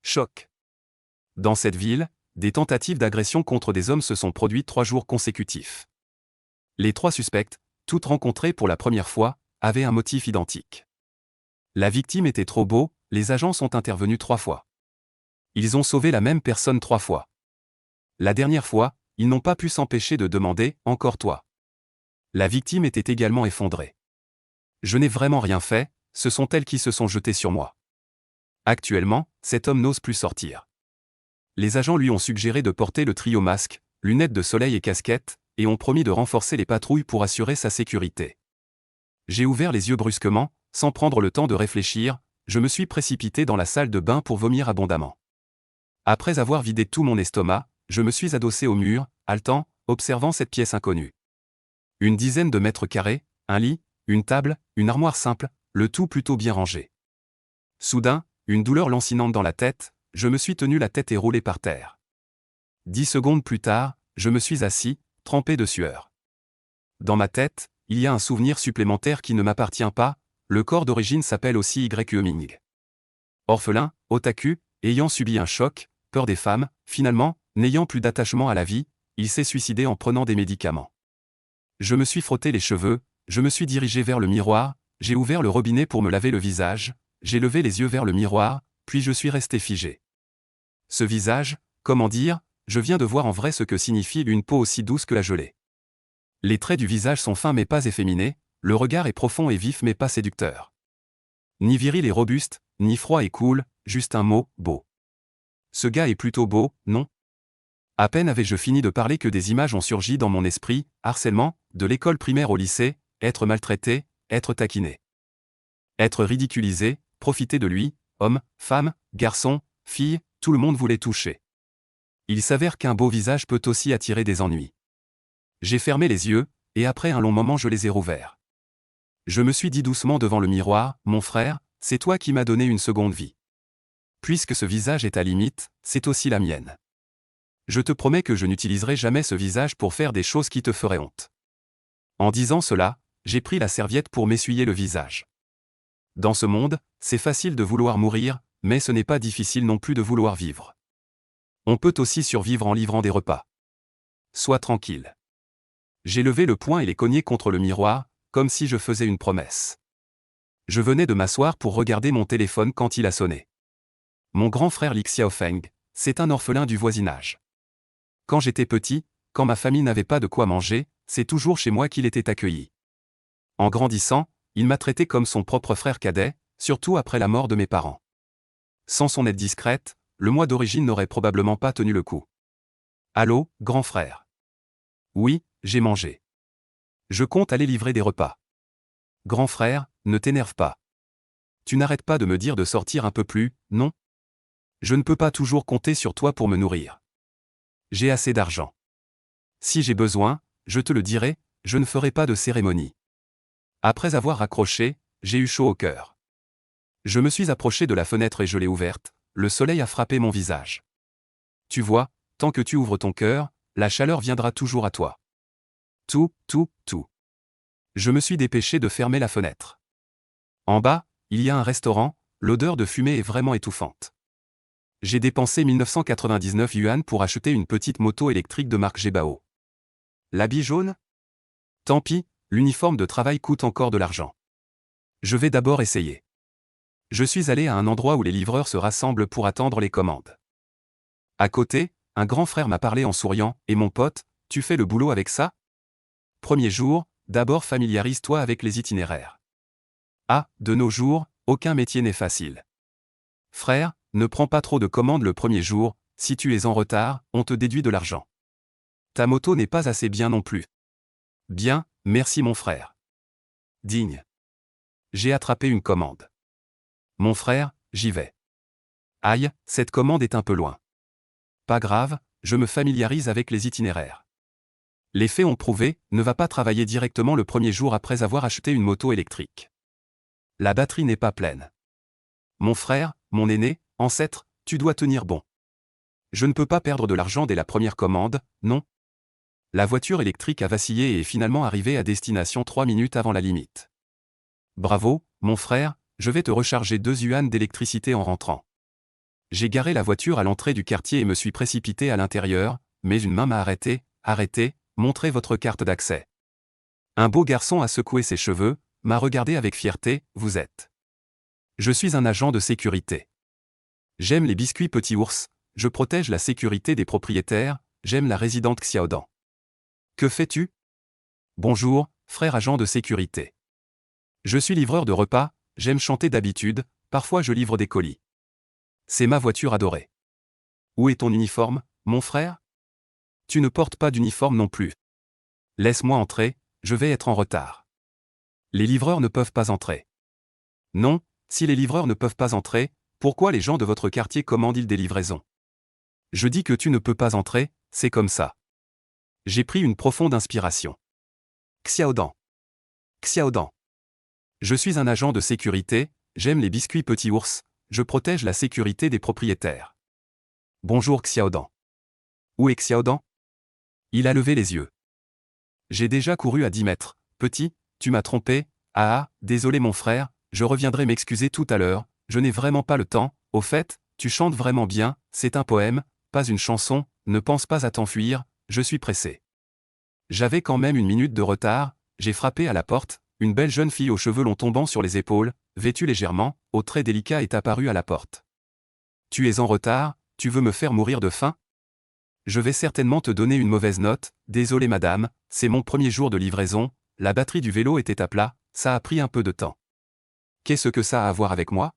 Choc. Dans cette ville, des tentatives d'agression contre des hommes se sont produites 3 jours consécutifs. Les 3 suspects, toutes rencontrées pour la première fois, avaient un motif identique. La victime était trop beau, les agents sont intervenus 3 fois. Ils ont sauvé la même personne 3 fois. La dernière fois, ils n'ont pas pu s'empêcher de demander « Encore toi ». La victime était également effondrée. Je n'ai vraiment rien fait, ce sont elles qui se sont jetées sur moi. Actuellement, cet homme n'ose plus sortir. Les agents lui ont suggéré de porter le trio masque, lunettes de soleil et casquette, et ont promis de renforcer les patrouilles pour assurer sa sécurité. J'ai ouvert les yeux brusquement, sans prendre le temps de réfléchir, je me suis précipité dans la salle de bain pour vomir abondamment. Après avoir vidé tout mon estomac, je me suis adossé au mur, haletant, observant cette pièce inconnue. Une dizaine de mètres carrés, un lit, une table, une armoire simple, le tout plutôt bien rangé. Soudain, une douleur lancinante dans la tête, je me suis tenu la tête et roulé par terre. 10 secondes plus tard, je me suis assis, trempé de sueur. Dans ma tête, il y a un souvenir supplémentaire qui ne m'appartient pas, le corps d'origine s'appelle aussi Y. Ming. Orphelin, otaku, ayant subi un choc, peur des femmes, finalement, n'ayant plus d'attachement à la vie, il s'est suicidé en prenant des médicaments. Je me suis frotté les cheveux, je me suis dirigé vers le miroir, j'ai ouvert le robinet pour me laver le visage, j'ai levé les yeux vers le miroir, puis je suis resté figé. Ce visage, comment dire, je viens de voir en vrai ce que signifie une peau aussi douce que la gelée. Les traits du visage sont fins mais pas efféminés, le regard est profond et vif mais pas séducteur. Ni viril et robuste, ni froid et cool, juste un mot, beau. Ce gars est plutôt beau, non? À peine avais-je fini de parler que des images ont surgi dans mon esprit, harcèlement, de l'école primaire au lycée, être maltraité, être taquiné. Être ridiculisé, profiter de lui, homme, femme, garçon, fille, tout le monde voulait toucher. Il s'avère qu'un beau visage peut aussi attirer des ennuis. J'ai fermé les yeux, et après un long moment je les ai rouverts. Je me suis dit doucement devant le miroir, mon frère, c'est toi qui m'as donné une seconde vie. Puisque ce visage est ta limite, c'est aussi la mienne. Je te promets que je n'utiliserai jamais ce visage pour faire des choses qui te feraient honte. En disant cela, j'ai pris la serviette pour m'essuyer le visage. Dans ce monde, c'est facile de vouloir mourir, mais ce n'est pas difficile non plus de vouloir vivre. On peut aussi survivre en livrant des repas. Sois tranquille. J'ai levé le poing et les cogné contre le miroir, comme si je faisais une promesse. Je venais de m'asseoir pour regarder mon téléphone quand il a sonné. Mon grand frère Li Xiaofeng, c'est un orphelin du voisinage. Quand j'étais petit, quand ma famille n'avait pas de quoi manger, c'est toujours chez moi qu'il était accueilli. En grandissant, il m'a traité comme son propre frère cadet, surtout après la mort de mes parents. Sans son aide discrète, le moi d'origine n'aurait probablement pas tenu le coup. Allô, grand frère. Oui, j'ai mangé. Je compte aller livrer des repas. Grand frère, ne t'énerve pas. Tu n'arrêtes pas de me dire de sortir un peu plus, non? Je ne peux pas toujours compter sur toi pour me nourrir. J'ai assez d'argent. Si j'ai besoin, je te le dirai, je ne ferai pas de cérémonie. Après avoir raccroché, j'ai eu chaud au cœur. Je me suis approché de la fenêtre et je l'ai ouverte, le soleil a frappé mon visage. Tu vois, tant que tu ouvres ton cœur, la chaleur viendra toujours à toi. Tout. Je me suis dépêché de fermer la fenêtre. En bas, il y a un restaurant, l'odeur de fumée est vraiment étouffante. J'ai dépensé 1999 yuan pour acheter une petite moto électrique de marque Gebao. L'habit jaune? Tant pis, l'uniforme de travail coûte encore de l'argent. Je vais d'abord essayer. Je suis allé à un endroit où les livreurs se rassemblent pour attendre les commandes. À côté, un grand frère m'a parlé en souriant, « Et mon pote, tu fais le boulot avec ça ?» Premier jour, d'abord familiarise-toi avec les itinéraires. Ah, de nos jours, aucun métier n'est facile. Frère, ne prends pas trop de commandes le premier jour, si tu es en retard, on te déduit de l'argent. Ta moto n'est pas assez bien non plus. Bien, merci mon frère. Digne. J'ai attrapé une commande. Mon frère, j'y vais. Aïe, cette commande est un peu loin. Pas grave, je me familiarise avec les itinéraires. Les faits ont prouvé, ne va pas travailler directement le premier jour après avoir acheté une moto électrique. La batterie n'est pas pleine. Mon frère, mon aîné, ancêtre, tu dois tenir bon. Je ne peux pas perdre de l'argent dès la première commande, non? La voiture électrique a vacillé et est finalement arrivée à destination 3 minutes avant la limite. Bravo, mon frère, je vais te recharger 2 yuan d'électricité en rentrant. J'ai garé la voiture à l'entrée du quartier et me suis précipité à l'intérieur, mais une main m'a arrêté. Arrêtez, montrez votre carte d'accès. Un beau garçon a secoué ses cheveux, m'a regardé avec fierté. Vous êtes. Je suis un agent de sécurité. J'aime les biscuits Petit Ours, je protège la sécurité des propriétaires, j'aime la résidente Xiaodan. Que fais-tu? Bonjour, frère agent de sécurité. Je suis livreur de repas, j'aime chanter d'habitude, parfois je livre des colis. C'est ma voiture adorée. Où est ton uniforme, mon frère? Tu ne portes pas d'uniforme non plus. Laisse-moi entrer, je vais être en retard. Les livreurs ne peuvent pas entrer. Non, si les livreurs ne peuvent pas entrer, pourquoi les gens de votre quartier commandent-ils des livraisons? Je dis que tu ne peux pas entrer, c'est comme ça. J'ai pris une profonde inspiration. Xiaodan. Xiaodan. Je suis un agent de sécurité, j'aime les biscuits Petit Ours, je protège la sécurité des propriétaires. Bonjour Xiaodan. Où est Xiaodan? Il a levé les yeux. J'ai déjà couru à 10 mètres. Petit, tu m'as trompé. Ah, désolé mon frère, je reviendrai m'excuser tout à l'heure, je n'ai vraiment pas le temps. Au fait, tu chantes vraiment bien, c'est un poème, pas une chanson, ne pense pas à t'enfuir, je suis pressé. J'avais quand même 1 minute de retard, j'ai frappé à la porte, une belle jeune fille aux cheveux longs tombant sur les épaules, vêtue légèrement, aux traits délicats est apparue à la porte. Tu es en retard, tu veux me faire mourir de faim? Je vais certainement te donner une mauvaise note, désolé madame, c'est mon premier jour de livraison, la batterie du vélo était à plat, ça a pris un peu de temps. Qu'est-ce que ça a à voir avec moi?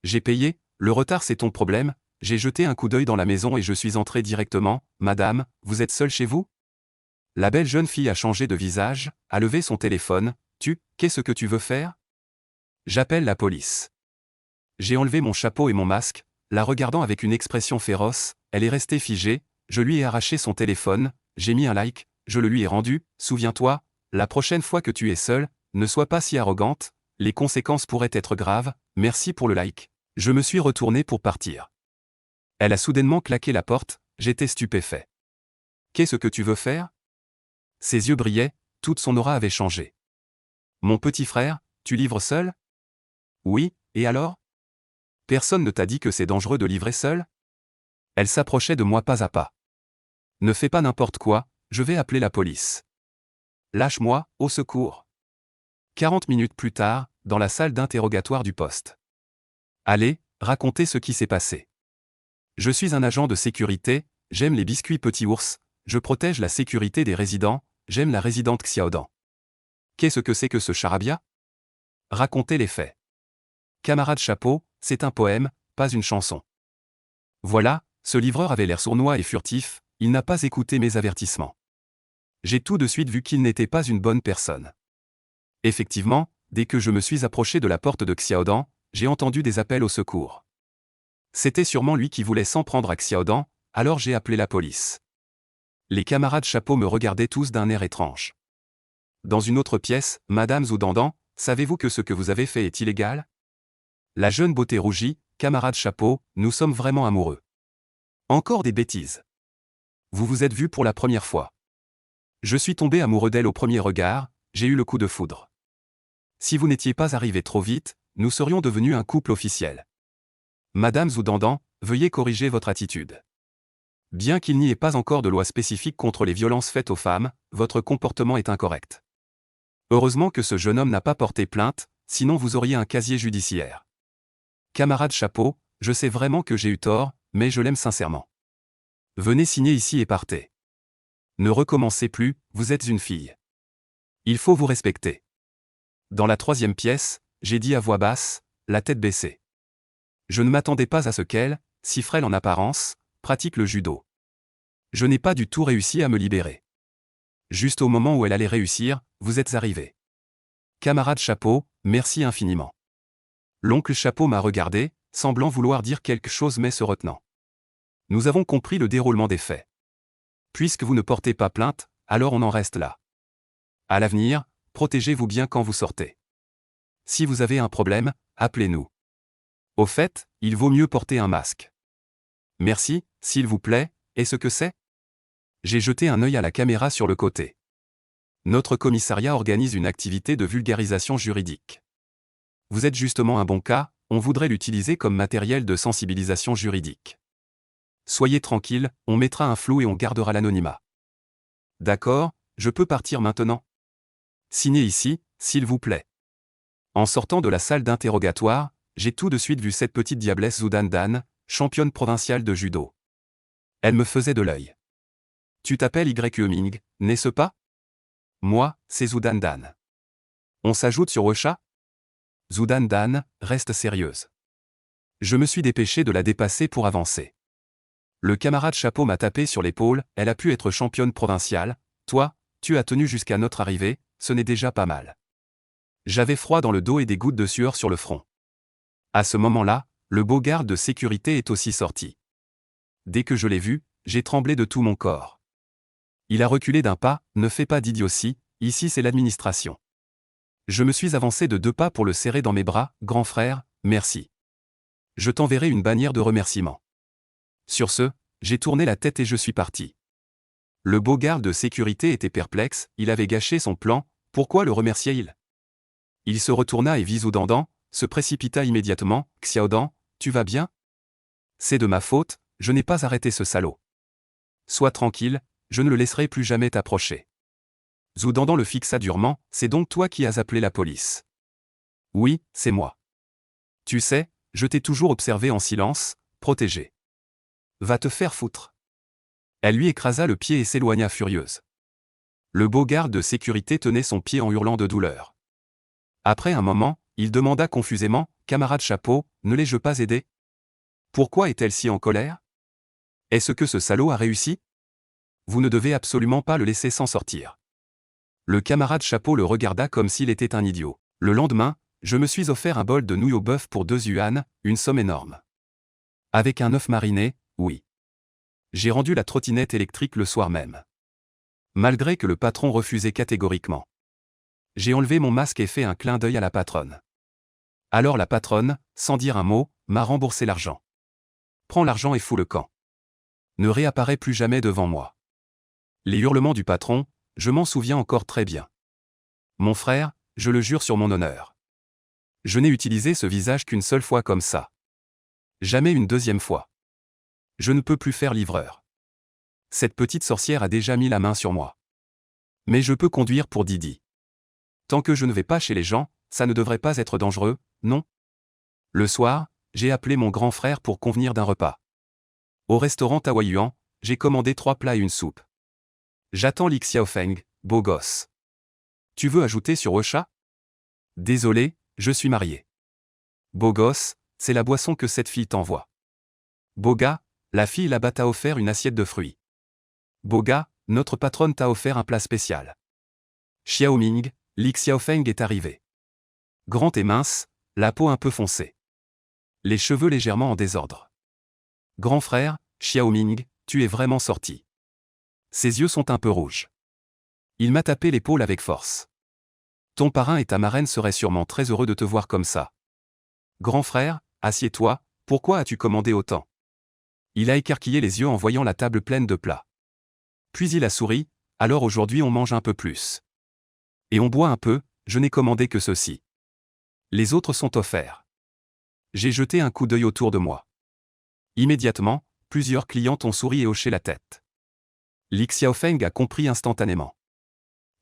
J'ai payé, le retard c'est ton problème, j'ai jeté un coup d'œil dans la maison et je suis entré directement. Madame, vous êtes seule chez vous? La belle jeune fille a changé de visage, a levé son téléphone. Qu'est-ce que tu veux faire? J'appelle la police. J'ai enlevé mon chapeau et mon masque, la regardant avec une expression féroce, elle est restée figée, je lui ai arraché son téléphone, j'ai mis un like, je le lui ai rendu. Souviens-toi, la prochaine fois que tu es seule, ne sois pas si arrogante, les conséquences pourraient être graves. Merci pour le like. Je me suis retourné pour partir. Elle a soudainement claqué la porte, j'étais stupéfait. Qu'est-ce que tu veux faire? Ses yeux brillaient, toute son aura avait changé. Mon petit frère, tu livres seul? Oui, et alors? Personne ne t'a dit que c'est dangereux de livrer seul? Elle s'approchait de moi pas à pas. Ne fais pas n'importe quoi, je vais appeler la police. Lâche-moi, au secours. 40 minutes plus tard, dans la salle d'interrogatoire du poste. Allez, racontez ce qui s'est passé. Je suis un agent de sécurité, j'aime les biscuits Petit Ours, je protège la sécurité des résidents, j'aime la résidente Xiaodan. Qu'est-ce que c'est que ce charabia? Racontez les faits. Camarade Chapeau, c'est un poème, pas une chanson. Voilà, ce livreur avait l'air sournois et furtif, il n'a pas écouté mes avertissements. J'ai tout de suite vu qu'il n'était pas une bonne personne. Effectivement, dès que je me suis approché de la porte de Xiaodan, j'ai entendu des appels au secours. C'était sûrement lui qui voulait s'en prendre à Xiaodan, alors j'ai appelé la police. Les camarades Chapeau me regardaient tous d'un air étrange. Dans une autre pièce, Madame Zoudandan, savez-vous que ce que vous avez fait est illégal? La jeune beauté rougit, camarade Chapeau, nous sommes vraiment amoureux. Encore des bêtises. Vous vous êtes vus pour la première fois. Je suis tombé amoureux d'elle au premier regard, j'ai eu le coup de foudre. Si vous n'étiez pas arrivé trop vite, nous serions devenus un couple officiel. Madame Zoudandan, veuillez corriger votre attitude. Bien qu'il n'y ait pas encore de loi spécifique contre les violences faites aux femmes, votre comportement est incorrect. Heureusement que ce jeune homme n'a pas porté plainte, sinon vous auriez un casier judiciaire. Camarade Chapeau, je sais vraiment que j'ai eu tort, mais je l'aime sincèrement. Venez signer ici et partez. Ne recommencez plus, vous êtes une fille. Il faut vous respecter. Dans la 3e pièce, j'ai dit à voix basse, la tête baissée. Je ne m'attendais pas à ce qu'elle, si frêle en apparence, pratique le judo. Je n'ai pas du tout réussi à me libérer. Juste au moment où elle allait réussir, vous êtes arrivé. Camarade Chapeau, merci infiniment. L'oncle Chapeau m'a regardé, semblant vouloir dire quelque chose mais se retenant. Nous avons compris le déroulement des faits. Puisque vous ne portez pas plainte, alors on en reste là. À l'avenir, protégez-vous bien quand vous sortez. Si vous avez un problème, appelez-nous. Au fait, il vaut mieux porter un masque. Merci, s'il vous plaît, et ce que c'est? J'ai jeté un œil à la caméra sur le côté. Notre commissariat organise une activité de vulgarisation juridique. Vous êtes justement un bon cas, on voudrait l'utiliser comme matériel de sensibilisation juridique. Soyez tranquille, on mettra un flou et on gardera l'anonymat. D'accord, je peux partir maintenant? Signez ici, s'il vous plaît. En sortant de la salle d'interrogatoire, j'ai tout de suite vu cette petite diablesse Zoudan-Dan, championne provinciale de judo. Elle me faisait de l'œil. Tu t'appelles Y-Ming, n'est-ce pas? Moi, c'est Zoudan-Dan. On s'ajoute sur Ocha? Zoudan-Dan, reste sérieuse. Je me suis dépêché de la dépasser pour avancer. Le camarade Chapeau m'a tapé sur l'épaule, elle a pu être championne provinciale, toi, tu as tenu jusqu'à notre arrivée, ce n'est déjà pas mal. J'avais froid dans le dos et des gouttes de sueur sur le front. À ce moment-là, le beau garde de sécurité est aussi sorti. Dès que je l'ai vu, j'ai tremblé de tout mon corps. Il a reculé d'un pas, ne fais pas d'idiotie, ici c'est l'administration. Je me suis avancé de 2 pas pour le serrer dans mes bras, grand frère, merci. Je t'enverrai une bannière de remerciement. Sur ce, j'ai tourné la tête et je suis parti. Le beau garde de sécurité était perplexe, il avait gâché son plan, pourquoi le remerciait-il? Il se retourna et vit Zoudan-Dan, se précipita immédiatement, Xiaodan, tu vas bien? C'est de ma faute, je n'ai pas arrêté ce salaud. Sois tranquille, je ne le laisserai plus jamais t'approcher. Zoudan-Dan le fixa durement, c'est donc toi qui as appelé la police? Oui, c'est moi. Tu sais, je t'ai toujours observé en silence, protégé. Va te faire foutre. Elle lui écrasa le pied et s'éloigna furieuse. Le beau garde de sécurité tenait son pied en hurlant de douleur. Après un moment, il demanda confusément, camarade Chapeau, ne l'ai-je pas aidé? Pourquoi est-elle si en colère? Est-ce que ce salaud a réussi? Vous ne devez absolument pas le laisser s'en sortir. Le camarade Chapeau le regarda comme s'il était un idiot. Le lendemain, je me suis offert un bol de nouilles au bœuf pour 2 yuans, une somme énorme. Avec un œuf mariné, oui. J'ai rendu la trottinette électrique le soir même. Malgré que le patron refusait catégoriquement. J'ai enlevé mon masque et fait un clin d'œil à la patronne. Alors la patronne, sans dire un mot, m'a remboursé l'argent. Prends l'argent et fous le camp. Ne réapparaît plus jamais devant moi. Les hurlements du patron, je m'en souviens encore très bien. Mon frère, je le jure sur mon honneur. Je n'ai utilisé ce visage qu'une seule fois comme ça. Jamais une deuxième fois. Je ne peux plus faire livreur. Cette petite sorcière a déjà mis la main sur moi. Mais je peux conduire pour Didi. Tant que je ne vais pas chez les gens, ça ne devrait pas être dangereux, non? Le soir, j'ai appelé mon grand frère pour convenir d'un repas. Au restaurant Taoyuan, j'ai commandé 3 plats et une soupe. J'attends Li Xiaofeng, beau gosse. Tu veux ajouter sur Ocha? Désolé, je suis marié. Beau gosse, c'est la boisson que cette fille t'envoie. Beau gars, la fille là-bas t'a offert une assiette de fruits. Beau gars, notre patronne t'a offert un plat spécial. Xiaoming, Li Xiaofeng est arrivé. Grand et mince, la peau un peu foncée. Les cheveux légèrement en désordre. Grand frère, Xiaoming, tu es vraiment sorti. Ses yeux sont un peu rouges. Il m'a tapé l'épaule avec force. Ton parrain et ta marraine seraient sûrement très heureux de te voir comme ça. Grand frère, assieds-toi, pourquoi as-tu commandé autant? Il a écarquillé les yeux en voyant la table pleine de plats. Puis il a souri, alors aujourd'hui on mange un peu plus. Et on boit un peu, je n'ai commandé que ceci. Les autres sont offerts. J'ai jeté un coup d'œil autour de moi. Immédiatement, plusieurs clientes ont souri et hoché la tête. Li Xiaofeng a compris instantanément.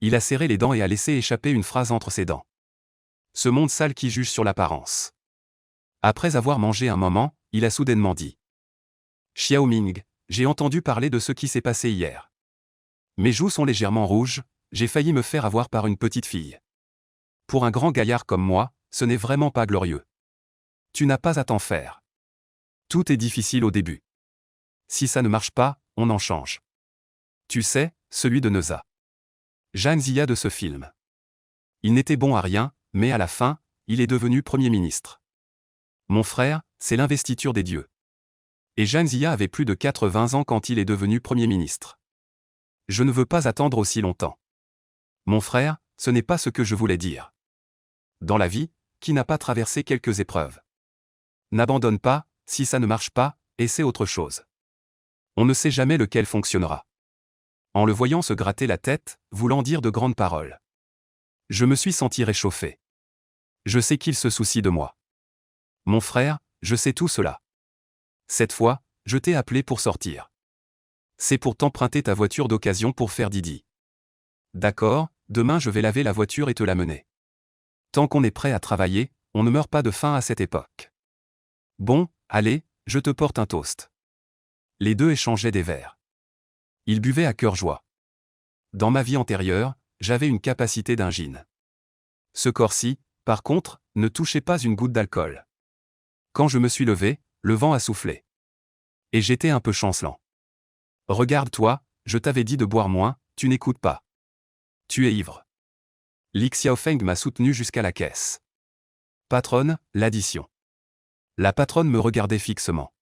Il a serré les dents et a laissé échapper une phrase entre ses dents. Ce monde sale qui juge sur l'apparence. Après avoir mangé un moment, il a soudainement dit. Xiaoming, j'ai entendu parler de ce qui s'est passé hier. Mes joues sont légèrement rouges, j'ai failli me faire avoir par une petite fille. Pour un grand gaillard comme moi, ce n'est vraiment pas glorieux. Tu n'as pas à t'en faire. Tout est difficile au début. Si ça ne marche pas, on en change. Tu sais, celui de Neuza. Zhang Ziya de ce film. Il n'était bon à rien, mais à la fin, il est devenu Premier ministre. Mon frère, c'est l'investiture des dieux. Et Zhang Ziya avait plus de 80 ans quand il est devenu Premier ministre. Je ne veux pas attendre aussi longtemps. Mon frère, ce n'est pas ce que je voulais dire. Dans la vie, qui n'a pas traversé quelques épreuves? N'abandonne pas, si ça ne marche pas, essaie autre chose. On ne sait jamais lequel fonctionnera. En le voyant se gratter la tête, voulant dire de grandes paroles. Je me suis senti réchauffé. Je sais qu'il se soucie de moi. Mon frère, je sais tout cela. Cette fois, je t'ai appelé pour sortir. C'est pour t'emprunter ta voiture d'occasion pour faire Didi. D'accord, demain je vais laver la voiture et te l'amener. Tant qu'on est prêt à travailler, on ne meurt pas de faim à cette époque. Bon, allez, je te porte un toast. Les deux échangeaient des verres. Ils buvaient à cœur joie. Dans ma vie antérieure, j'avais une capacité d'un gin. Ce corps-ci, par contre, ne touchait pas une goutte d'alcool. Quand je me suis levé, le vent a soufflé. Et j'étais un peu chancelant. Regarde-toi, je t'avais dit de boire moins, tu n'écoutes pas. Tu es ivre. Li Xiaofeng m'a soutenu jusqu'à la caisse. Patronne, l'addition. La patronne me regardait fixement.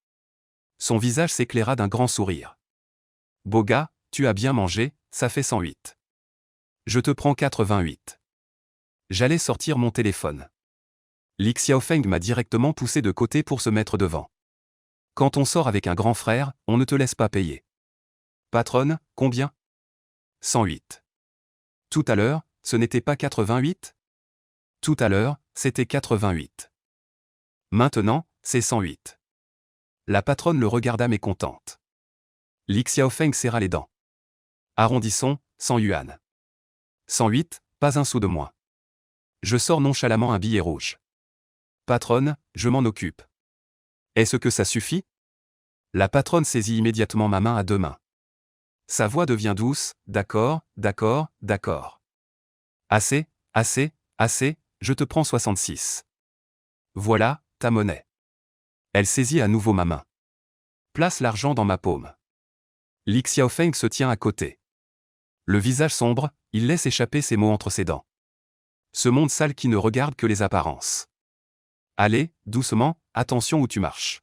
Son visage s'éclaira d'un grand sourire. Beau gars, tu as bien mangé, ça fait 108. Je te prends 88. J'allais sortir mon téléphone. Li Xiaofeng m'a directement poussé de côté pour se mettre devant. Quand on sort avec un grand frère, on ne te laisse pas payer. Patronne, combien ? 108. Tout à l'heure, ce n'était pas 88 ? Tout à l'heure, c'était 88. Maintenant, c'est 108. La patronne le regarda mécontente. Li Xiaofeng serra les dents. Arrondissons, 100 yuan. 108, pas un sou de moins. Je sors nonchalamment un billet rouge. Patronne, je m'en occupe. Est-ce que ça suffit ? La patronne saisit immédiatement ma main à deux mains. Sa voix devient douce, d'accord, d'accord, d'accord. Assez, assez, assez, je te prends 66. Voilà, ta monnaie. Elle saisit à nouveau ma main. Place l'argent dans ma paume. Li Xiaofeng se tient à côté. Le visage sombre, il laisse échapper ses mots entre ses dents. Ce monde sale qui ne regarde que les apparences. Allez, doucement, attention où tu marches.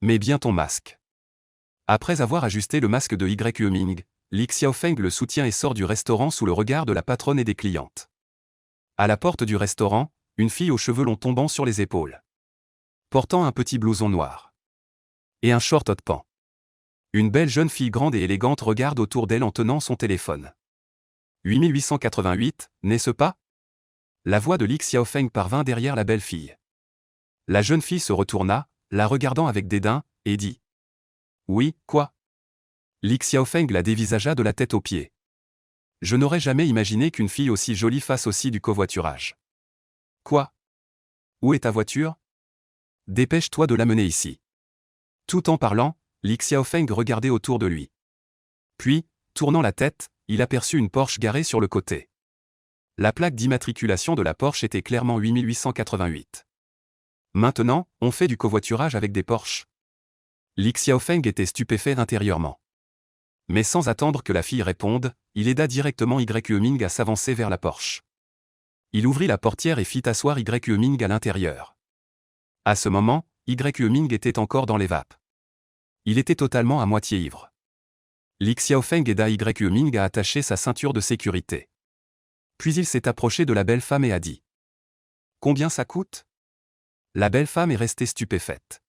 Mets bien ton masque. Après avoir ajusté le masque de Ye Ming, Li Xiaofeng le soutient et sort du restaurant sous le regard de la patronne et des clientes. À la porte du restaurant, une fille aux cheveux longs tombant sur les épaules. Portant un petit blouson noir. Et un short haut de pan. Une belle jeune fille grande et élégante regarde autour d'elle en tenant son téléphone. 8888, n'est-ce pas ? La voix de Li Xiaofeng parvint derrière la belle fille. La jeune fille se retourna, la regardant avec dédain, et dit. Oui, quoi ? Li Xiaofeng la dévisagea de la tête aux pieds. Je n'aurais jamais imaginé qu'une fille aussi jolie fasse aussi du covoiturage. Quoi ? Où est ta voiture ? Dépêche-toi de l'amener ici. Tout en parlant, Li Xiaofeng regardait autour de lui. Puis, tournant la tête, il aperçut une Porsche garée sur le côté. La plaque d'immatriculation de la Porsche était clairement 8888. Maintenant, on fait du covoiturage avec des Porsches. Li Xiaofeng était stupéfait intérieurement. Mais sans attendre que la fille réponde, il aida directement Ye Ming à s'avancer vers la Porsche. Il ouvrit la portière et fit asseoir Ye Ming à l'intérieur. À ce moment, Ye Ming était encore dans les vapes. Il était totalement à moitié ivre. Li Xiaofeng aida Ye Ming à attacher sa ceinture de sécurité. Puis il s'est approché de la belle femme et a dit. Combien ça coûte ? La belle femme est restée stupéfaite.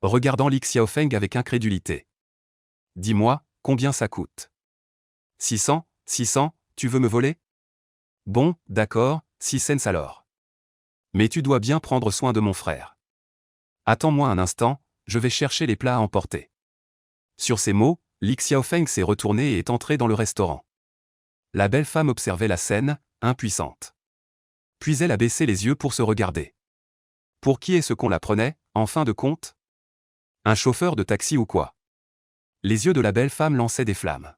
Regardant Li Xiaofeng avec incrédulité. Dis-moi, combien ça coûte ? 600, tu veux me voler ? Bon, d'accord, 6 cents alors. Mais tu dois bien prendre soin de mon frère. Attends-moi un instant, je vais chercher les plats à emporter. Sur ces mots, Li Xiaofeng s'est retourné et est entré dans le restaurant. La belle femme observait la scène, impuissante. Puis elle a baissé les yeux pour se regarder. Pour qui est-ce qu'on la prenait, en fin de compte ? Un chauffeur de taxi ou quoi ? Les yeux de la belle femme lançaient des flammes.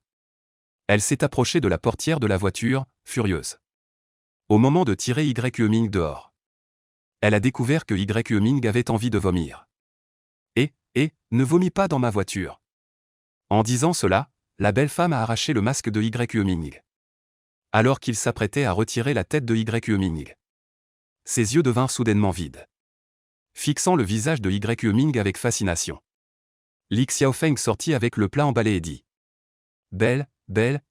Elle s'est approchée de la portière de la voiture, furieuse. Au moment de tirer Ye Ming dehors. Elle a découvert que Ye Ming avait envie de vomir. Ne vomis pas dans ma voiture. En disant cela, la belle femme a arraché le masque de Ye Ming. Alors qu'il s'apprêtait à retirer la tête de Ye Ming. Ses yeux devinrent soudainement vides. Fixant le visage de Ye Ming avec fascination. Li Xiaofeng sortit avec le plat emballé et dit. Belle,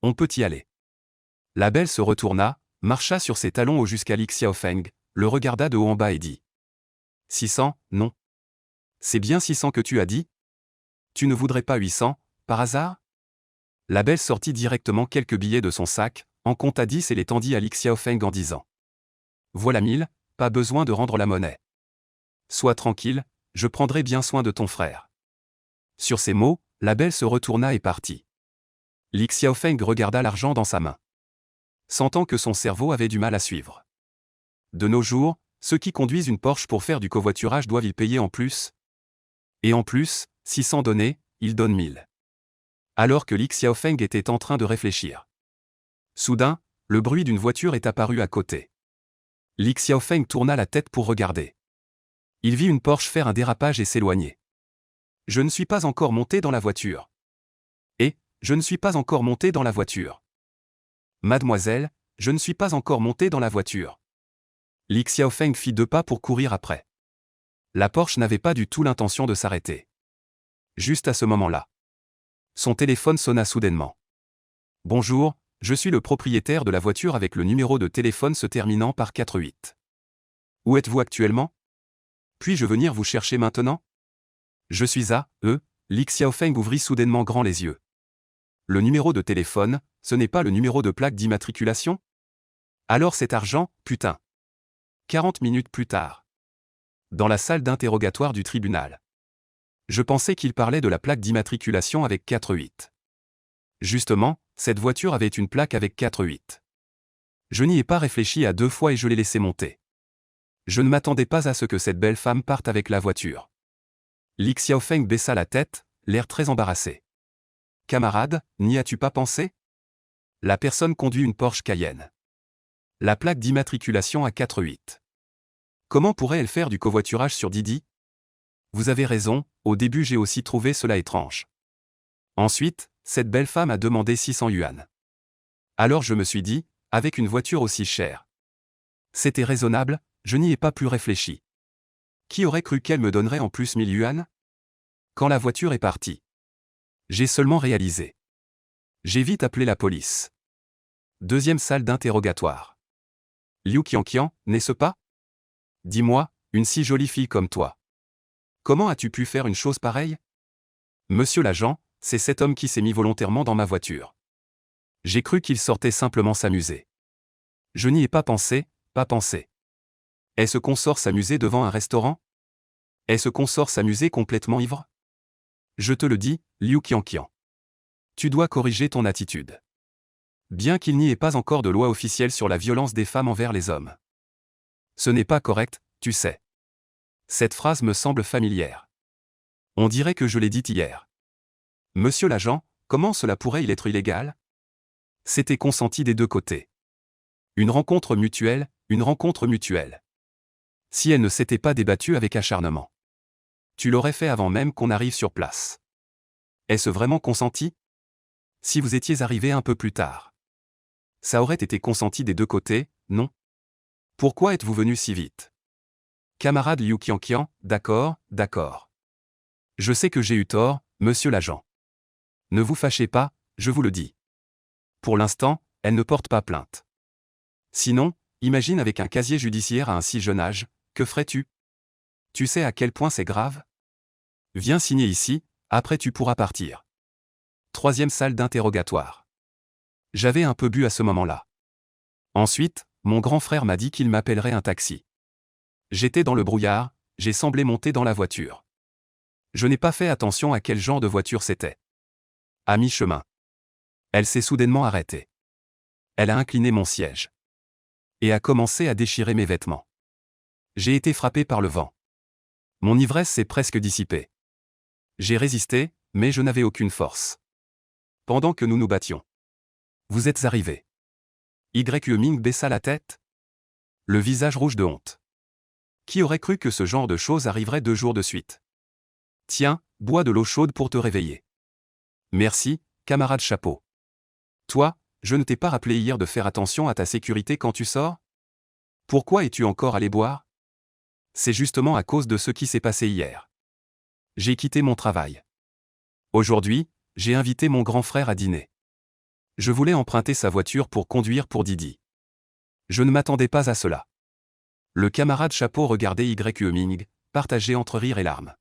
on peut y aller. La belle se retourna, marcha sur ses talons haut jusqu'à Li Xiaofeng, le regarda de haut en bas et dit. 600, non. C'est bien 600 que tu as dit ? Tu ne voudrais pas 800, par hasard ? La belle sortit directement quelques billets de son sac, en compta 10 et les tendit à Li Xiaofeng en disant. Voilà 1000, pas besoin de rendre la monnaie. Sois tranquille, je prendrai bien soin de ton frère. Sur ces mots, la belle se retourna et partit. Li Xiaofeng regarda l'argent dans sa main, sentant que son cerveau avait du mal à suivre. De nos jours, ceux qui conduisent une Porsche pour faire du covoiturage doivent y payer en plus. Et en plus, 600 donnés, ils donnent 1000. Alors que Li Xiaofeng était en train de réfléchir. Soudain, le bruit d'une voiture est apparu à côté. Li Xiaofeng tourna la tête pour regarder. Il vit une Porsche faire un dérapage et s'éloigner. Je ne suis pas encore monté dans la voiture. Et, je ne suis pas encore monté dans la voiture. Mademoiselle, je ne suis pas encore monté dans la voiture. Li Xiaofeng fit 2 pas pour courir après. La Porsche n'avait pas du tout l'intention de s'arrêter. Juste à ce moment-là. Son téléphone sonna soudainement. Bonjour, je suis le propriétaire de la voiture avec le numéro de téléphone se terminant par 48. Où êtes-vous actuellement? Puis-je venir vous chercher maintenant? Je suis à, Li Xiaofeng ouvrit soudainement grand les yeux. Le numéro de téléphone, ce n'est pas le numéro de plaque d'immatriculation? Alors c'est argent, putain. 40 minutes plus tard. Dans la salle d'interrogatoire du tribunal. Je pensais qu'il parlait de la plaque d'immatriculation avec 48. Justement, cette voiture avait une plaque avec 48. Je n'y ai pas réfléchi à 2 fois et je l'ai laissé monter. Je ne m'attendais pas à ce que cette belle femme parte avec la voiture. Li Xiaofeng baissa la tête, l'air très embarrassé. Camarade, n'y as-tu pas pensé? La personne conduit une Porsche Cayenne. La plaque d'immatriculation a 48. Comment pourrait-elle faire du covoiturage sur Didi? Vous avez raison, au début j'ai aussi trouvé cela étrange. Ensuite, cette belle femme a demandé 600 yuan. Alors je me suis dit, avec une voiture aussi chère. C'était raisonnable, je n'y ai pas plus réfléchi. Qui aurait cru qu'elle me donnerait en plus 1000 yuan? Quand la voiture est partie. J'ai seulement réalisé. J'ai vite appelé la police. Deuxième salle d'interrogatoire. Liu Qianqian, n'est-ce pas? Dis-moi, une si jolie fille comme toi. Comment as-tu pu faire une chose pareille? Monsieur l'agent, c'est cet homme qui s'est mis volontairement dans ma voiture. J'ai cru qu'il sortait simplement s'amuser. Je n'y ai pas pensé, pas pensé. Est-ce qu'on sort s'amuser devant un restaurant? Est-ce qu'on sort s'amuser complètement ivre? Je te le dis, Liu Qianqian. Tu dois corriger ton attitude. Bien qu'il n'y ait pas encore de loi officielle sur la violence des femmes envers les hommes. Ce n'est pas correct, tu sais. Cette phrase me semble familière. On dirait que je l'ai dite hier. Monsieur l'agent, comment cela pourrait-il être illégal? C'était consenti des deux côtés. Une rencontre mutuelle, une rencontre mutuelle. Si elle ne s'était pas débattue avec acharnement. Tu l'aurais fait avant même qu'on arrive sur place. Est-ce vraiment consenti? Si vous étiez arrivé un peu plus tard. Ça aurait été consenti des deux côtés, non? Pourquoi êtes-vous venu si vite? Camarade Liu Qianqian, d'accord, d'accord. Je sais que j'ai eu tort, monsieur l'agent. Ne vous fâchez pas, je vous le dis. Pour l'instant, elle ne porte pas plainte. Sinon, imagine avec un casier judiciaire à un si jeune âge, que ferais-tu? Tu sais à quel point c'est grave? Viens signer ici, après tu pourras partir. Troisième salle d'interrogatoire. J'avais un peu bu à ce moment-là. Ensuite, mon grand frère m'a dit qu'il m'appellerait un taxi. J'étais dans le brouillard, j'ai semblé monter dans la voiture. Je n'ai pas fait attention à quel genre de voiture c'était. À mi-chemin. Elle s'est soudainement arrêtée. Elle a incliné mon siège. Et a commencé à déchirer mes vêtements. J'ai été frappé par le vent. Mon ivresse s'est presque dissipée. J'ai résisté, mais je n'avais aucune force. Pendant que nous nous battions. Vous êtes arrivé. Ming baissa la tête. Le visage rouge de honte. Qui aurait cru que ce genre de choses arriverait 2 jours de suite? Tiens, bois de l'eau chaude pour te réveiller. Merci, camarade chapeau. Toi, je ne t'ai pas rappelé hier de faire attention à ta sécurité quand tu sors? Pourquoi es-tu encore allé boire? C'est justement à cause de ce qui s'est passé hier. J'ai quitté mon travail. Aujourd'hui, j'ai invité mon grand frère à dîner. Je voulais emprunter sa voiture pour conduire pour Didi. Je ne m'attendais pas à cela. Le camarade chapeau regardait Ming, partagé entre rire et larmes.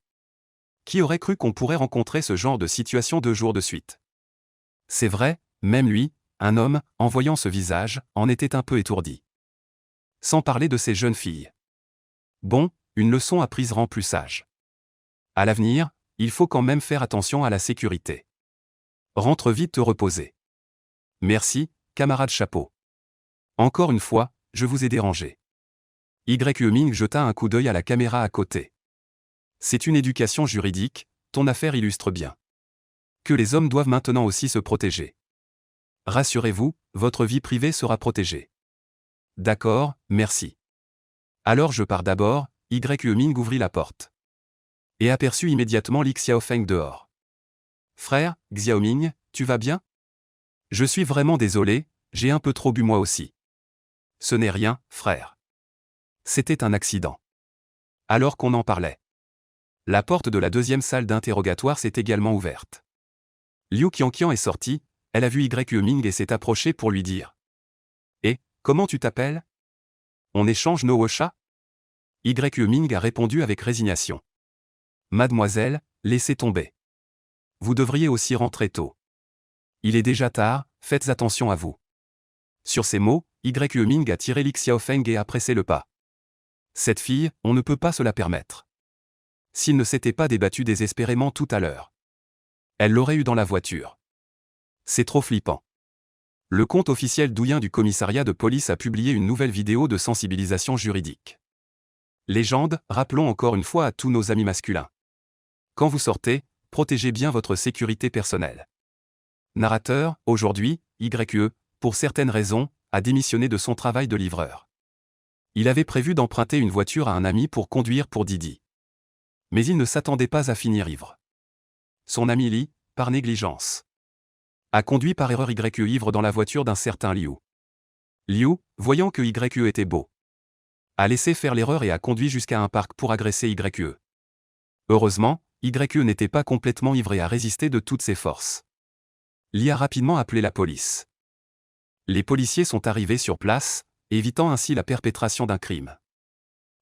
Qui aurait cru qu'on pourrait rencontrer ce genre de situation 2 jours de suite? C'est vrai, même lui, un homme, en voyant ce visage, en était un peu étourdi. Sans parler de ces jeunes filles. Bon, une leçon apprise rend plus sage. À l'avenir, il faut quand même faire attention à la sécurité. Rentre vite te reposer. Merci, camarade chapeau. Encore une fois, je vous ai dérangé. Ming jeta un coup d'œil à la caméra à côté. C'est une éducation juridique, ton affaire illustre bien que les hommes doivent maintenant aussi se protéger. Rassurez-vous, votre vie privée sera protégée. D'accord, merci. Alors je pars d'abord, Ming ouvrit la porte. Et aperçut immédiatement Li Xiaofeng dehors. Frère, Xiaoming, tu vas bien? Je suis vraiment désolé, j'ai un peu trop bu moi aussi. Ce n'est rien, frère. C'était un accident. Alors qu'on en parlait. La porte de la deuxième salle d'interrogatoire s'est également ouverte. Liu Qianqian est sorti, elle a vu Ming et s'est approchée pour lui dire. Et, comment tu t'appelles? On échange nos chats? Ming a répondu avec résignation. Mademoiselle, laissez tomber. Vous devriez aussi rentrer tôt. Il est déjà tard, faites attention à vous. Sur ces mots, Ming a tiré Li Xiaofeng et a pressé le pas. Cette fille, on ne peut pas se la permettre. S'il ne s'était pas débattu désespérément tout à l'heure, elle l'aurait eu dans la voiture. C'est trop flippant. Le compte officiel douyin du commissariat de police a publié une nouvelle vidéo de sensibilisation juridique. Légende, rappelons encore une fois à tous nos amis masculins. Quand vous sortez, protégez bien votre sécurité personnelle. Narrateur, aujourd'hui, pour certaines raisons, a démissionné de son travail de livreur. Il avait prévu d'emprunter une voiture à un ami pour conduire pour Didi. Mais il ne s'attendait pas à finir ivre. Son ami Li, par négligence, a conduit par erreur ivre dans la voiture d'un certain Liu. Liu, voyant que était beau, a laissé faire l'erreur et a conduit jusqu'à un parc pour agresser Heureusement, n'était pas complètement ivre et a résisté de toutes ses forces. Li a rapidement appelé la police. Les policiers sont arrivés sur place, évitant ainsi la perpétration d'un crime.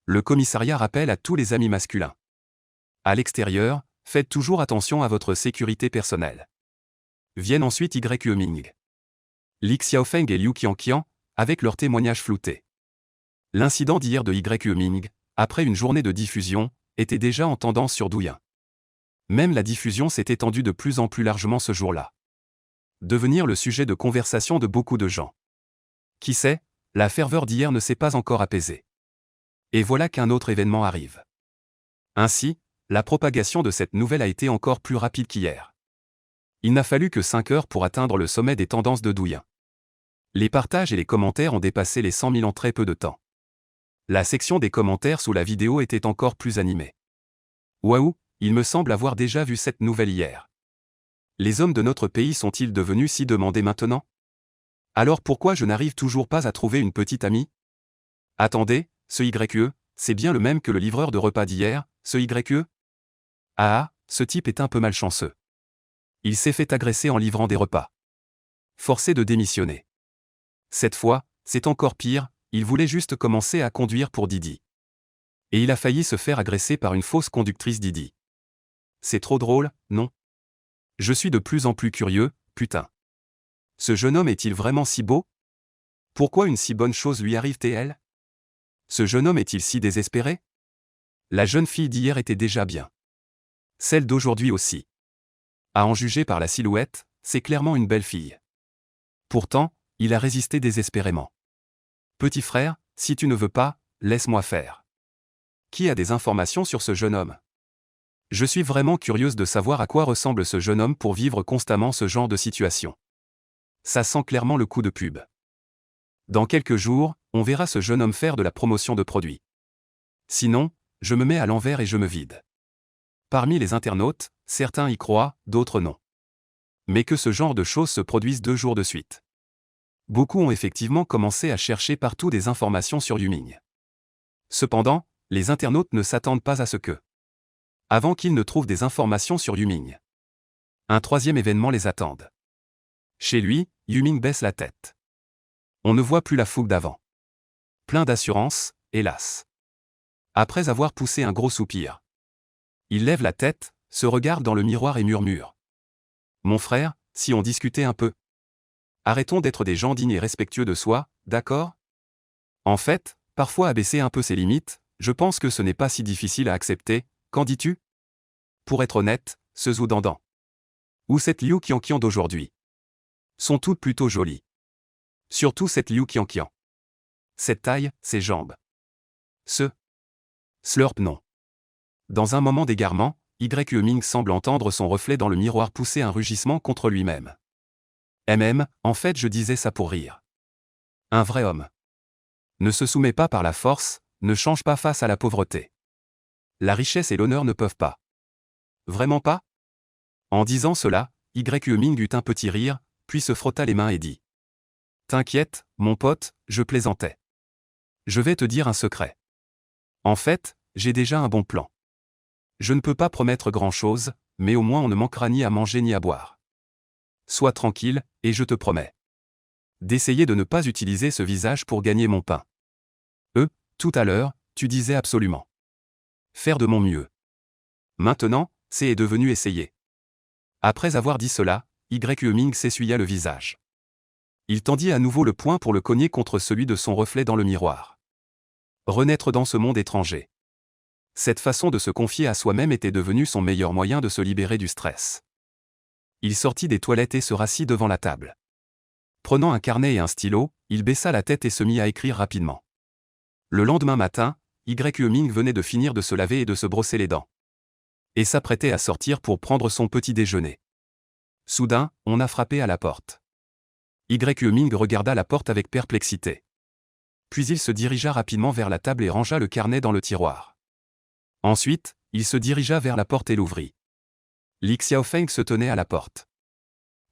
Le commissariat rappelle à tous les amis masculins. À l'extérieur, faites toujours attention à votre sécurité personnelle. Viennent ensuite Ming, Li Xiaofeng et Liu Qianqian, avec leurs témoignages floutés. L'incident d'hier de Ming, après une journée de diffusion, était déjà en tendance sur Douyin. Même la diffusion s'est étendue de plus en plus largement ce jour-là. Devenir le sujet de conversation de beaucoup de gens. Qui sait, la ferveur d'hier ne s'est pas encore apaisée. Et voilà qu'un autre événement arrive. Ainsi, la propagation de cette nouvelle a été encore plus rapide qu'hier. Il n'a fallu que 5 heures pour atteindre le sommet des tendances de Douyin. Les partages et les commentaires ont dépassé les 100 000 en très peu de temps. La section des commentaires sous la vidéo était encore plus animée. Waouh, il me semble avoir déjà vu cette nouvelle hier. Les hommes de notre pays sont-ils devenus si demandés maintenant? Alors pourquoi je n'arrive toujours pas à trouver une petite amie? Attendez, ce c'est bien le même que le livreur de repas d'hier, ce Ah, ce type est un peu malchanceux. Il s'est fait agresser en livrant des repas. Forcé de démissionner. Cette fois, c'est encore pire, il voulait juste commencer à conduire pour Didi. Et il a failli se faire agresser par une fausse conductrice Didi. C'est trop drôle, non? Je suis de plus en plus curieux, putain. Ce jeune homme est-il vraiment si beau? Pourquoi une si bonne chose lui arrive-t-elle? Ce jeune homme est-il si désespéré? La jeune fille d'hier était déjà bien. Celle d'aujourd'hui aussi. À en juger par la silhouette, c'est clairement une belle fille. Pourtant, il a résisté désespérément. Petit frère, si tu ne veux pas, laisse-moi faire. Qui a des informations sur ce jeune homme? Je suis vraiment curieuse de savoir à quoi ressemble ce jeune homme pour vivre constamment ce genre de situation. Ça sent clairement le coup de pub. Dans quelques jours, on verra ce jeune homme faire de la promotion de produits. Sinon, je me mets à l'envers et je me vide. Parmi les internautes, certains y croient, d'autres non. Mais que ce genre de choses se produisent 2 jours de suite. Beaucoup ont effectivement commencé à chercher partout des informations sur Yuming. Cependant, les internautes ne s'attendent pas à ce que, avant qu'ils ne trouvent des informations sur Yuming, un troisième événement les attende. Chez lui, Yuming baisse la tête. On ne voit plus la fougue d'avant. Plein d'assurance, hélas. Après avoir poussé un gros soupir, il lève la tête, se regarde dans le miroir et murmure. Mon frère, si on discutait un peu. Arrêtons d'être des gens dignes et respectueux de soi, d'accord? En fait, parfois abaisser un peu ses limites, je pense que ce n'est pas si difficile à accepter, qu'en dis-tu? Pour être honnête, ce Zhu Dandan ou cette Liu Qianqian d'aujourd'hui sont toutes plutôt jolies. Surtout cette Liu Qianqian. Cette taille, ces jambes. Ce slurp non. Dans un moment d'égarement, Ming semble entendre son reflet dans le miroir pousser un rugissement contre lui-même. En fait je disais ça pour rire. Un vrai homme ne se soumet pas par la force, ne change pas face à la pauvreté. La richesse et l'honneur ne peuvent pas. Vraiment pas? En disant cela, Ming eut un petit rire, puis se frotta les mains et dit. T'inquiète, mon pote, je plaisantais. Je vais te dire un secret. En fait, j'ai déjà un bon plan. Je ne peux pas promettre grand-chose, mais au moins on ne manquera ni à manger ni à boire. Sois tranquille, et je te promets d'essayer de ne pas utiliser ce visage pour gagner mon pain. Tout à l'heure, tu disais absolument faire de mon mieux. Maintenant, c'est devenu essayer. Après avoir dit cela, Ming s'essuya le visage. Il tendit à nouveau le poing pour le cogner contre celui de son reflet dans le miroir. Renaître dans ce monde étranger. Cette façon de se confier à soi-même était devenue son meilleur moyen de se libérer du stress. Il sortit des toilettes et se rassit devant la table. Prenant un carnet et un stylo, il baissa la tête et se mit à écrire rapidement. Le lendemain matin, Ming venait de finir de se laver et de se brosser les dents. Et s'apprêtait à sortir pour prendre son petit déjeuner. Soudain, on a frappé à la porte. Ming regarda la porte avec perplexité. Puis il se dirigea rapidement vers la table et rangea le carnet dans le tiroir. Ensuite, il se dirigea vers la porte et l'ouvrit. Li Xiaofeng se tenait à la porte.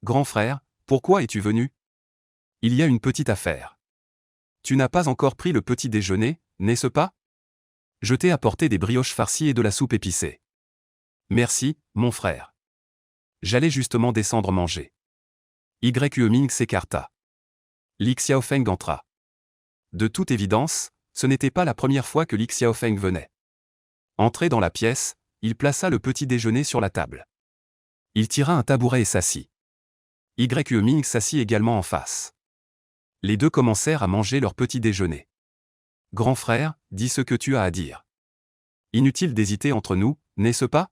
Grand frère, pourquoi es-tu venu? Il y a une petite affaire. Tu n'as pas encore pris le petit déjeuner, n'est-ce pas? Je t'ai apporté des brioches farcies et de la soupe épicée. Merci, mon frère. J'allais justement descendre manger. Ming s'écarta. Li Xiaofeng entra. De toute évidence, ce n'était pas la première fois que Li Xiaofeng venait. Entré dans la pièce, il plaça le petit déjeuner sur la table. Il tira un tabouret et s'assit. Ming s'assit également en face. Les deux commencèrent à manger leur petit déjeuner. Grand frère, dis ce que tu as à dire. Inutile d'hésiter entre nous, n'est-ce pas?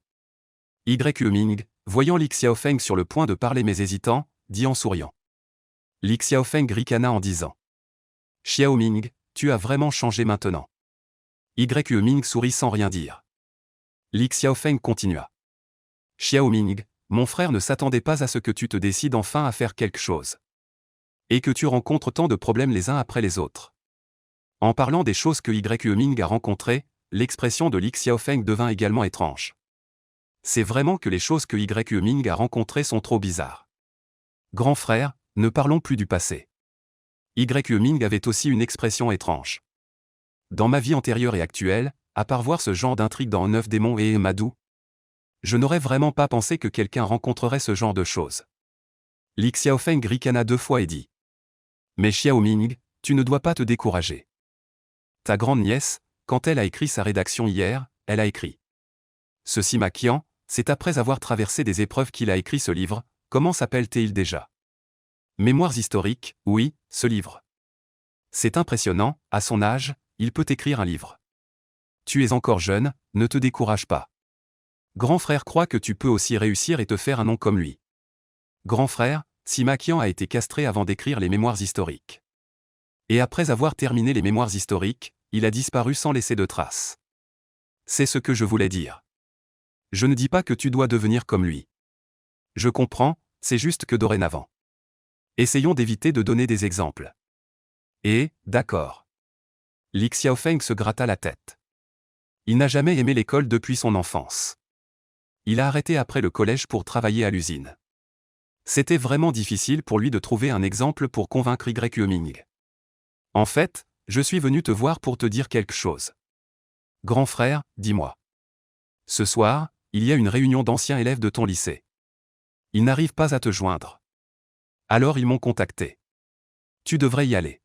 Ming, voyant Li Xiaofeng sur le point de parler mais hésitant, dit en souriant. Li Xiaofeng ricana en disant. Xiaoming, tu as vraiment changé maintenant. Ming sourit sans rien dire. Li Xiaofeng continua. Xiaoming, mon frère ne s'attendait pas à ce que tu te décides enfin à faire quelque chose. Et que tu rencontres tant de problèmes les uns après les autres. En parlant des choses que Ming a rencontrées, l'expression de Li Xiaofeng devint également étrange. C'est vraiment que les choses que Ming a rencontrées sont trop bizarres. Grand frère, ne parlons plus du passé. Ming avait aussi une expression étrange. Dans ma vie antérieure et actuelle, à part voir ce genre d'intrigue dans 9 démons et Madou, je n'aurais vraiment pas pensé que quelqu'un rencontrerait ce genre de choses. Li Xiaofeng ricana 2 fois et dit. Mais Xiaoming, tu ne dois pas te décourager. Ta grande nièce, quand elle a écrit sa rédaction hier, elle a écrit. Ce Sima Qian, c'est après avoir traversé des épreuves qu'il a écrit ce livre, comment s'appelle-t-il déjà? Mémoires historiques, oui, ce livre. C'est impressionnant, à son âge, il peut écrire un livre. Tu es encore jeune, ne te décourage pas. Grand frère croit que tu peux aussi réussir et te faire un nom comme lui. Grand frère, Sima Qian a été castré avant d'écrire les mémoires historiques. Et après avoir terminé les mémoires historiques, il a disparu sans laisser de traces. C'est ce que je voulais dire. Je ne dis pas que tu dois devenir comme lui. Je comprends, c'est juste que dorénavant. Essayons d'éviter de donner des exemples. Et, d'accord. Li Xiaofeng se gratta la tête. Il n'a jamais aimé l'école depuis son enfance. Il a arrêté après le collège pour travailler à l'usine. C'était vraiment difficile pour lui de trouver un exemple pour convaincre Ming. En fait, je suis venu te voir pour te dire quelque chose. Grand frère, dis-moi. Ce soir, il y a une réunion d'anciens élèves de ton lycée. Ils n'arrivent pas à te joindre. Alors ils m'ont contacté. Tu devrais y aller.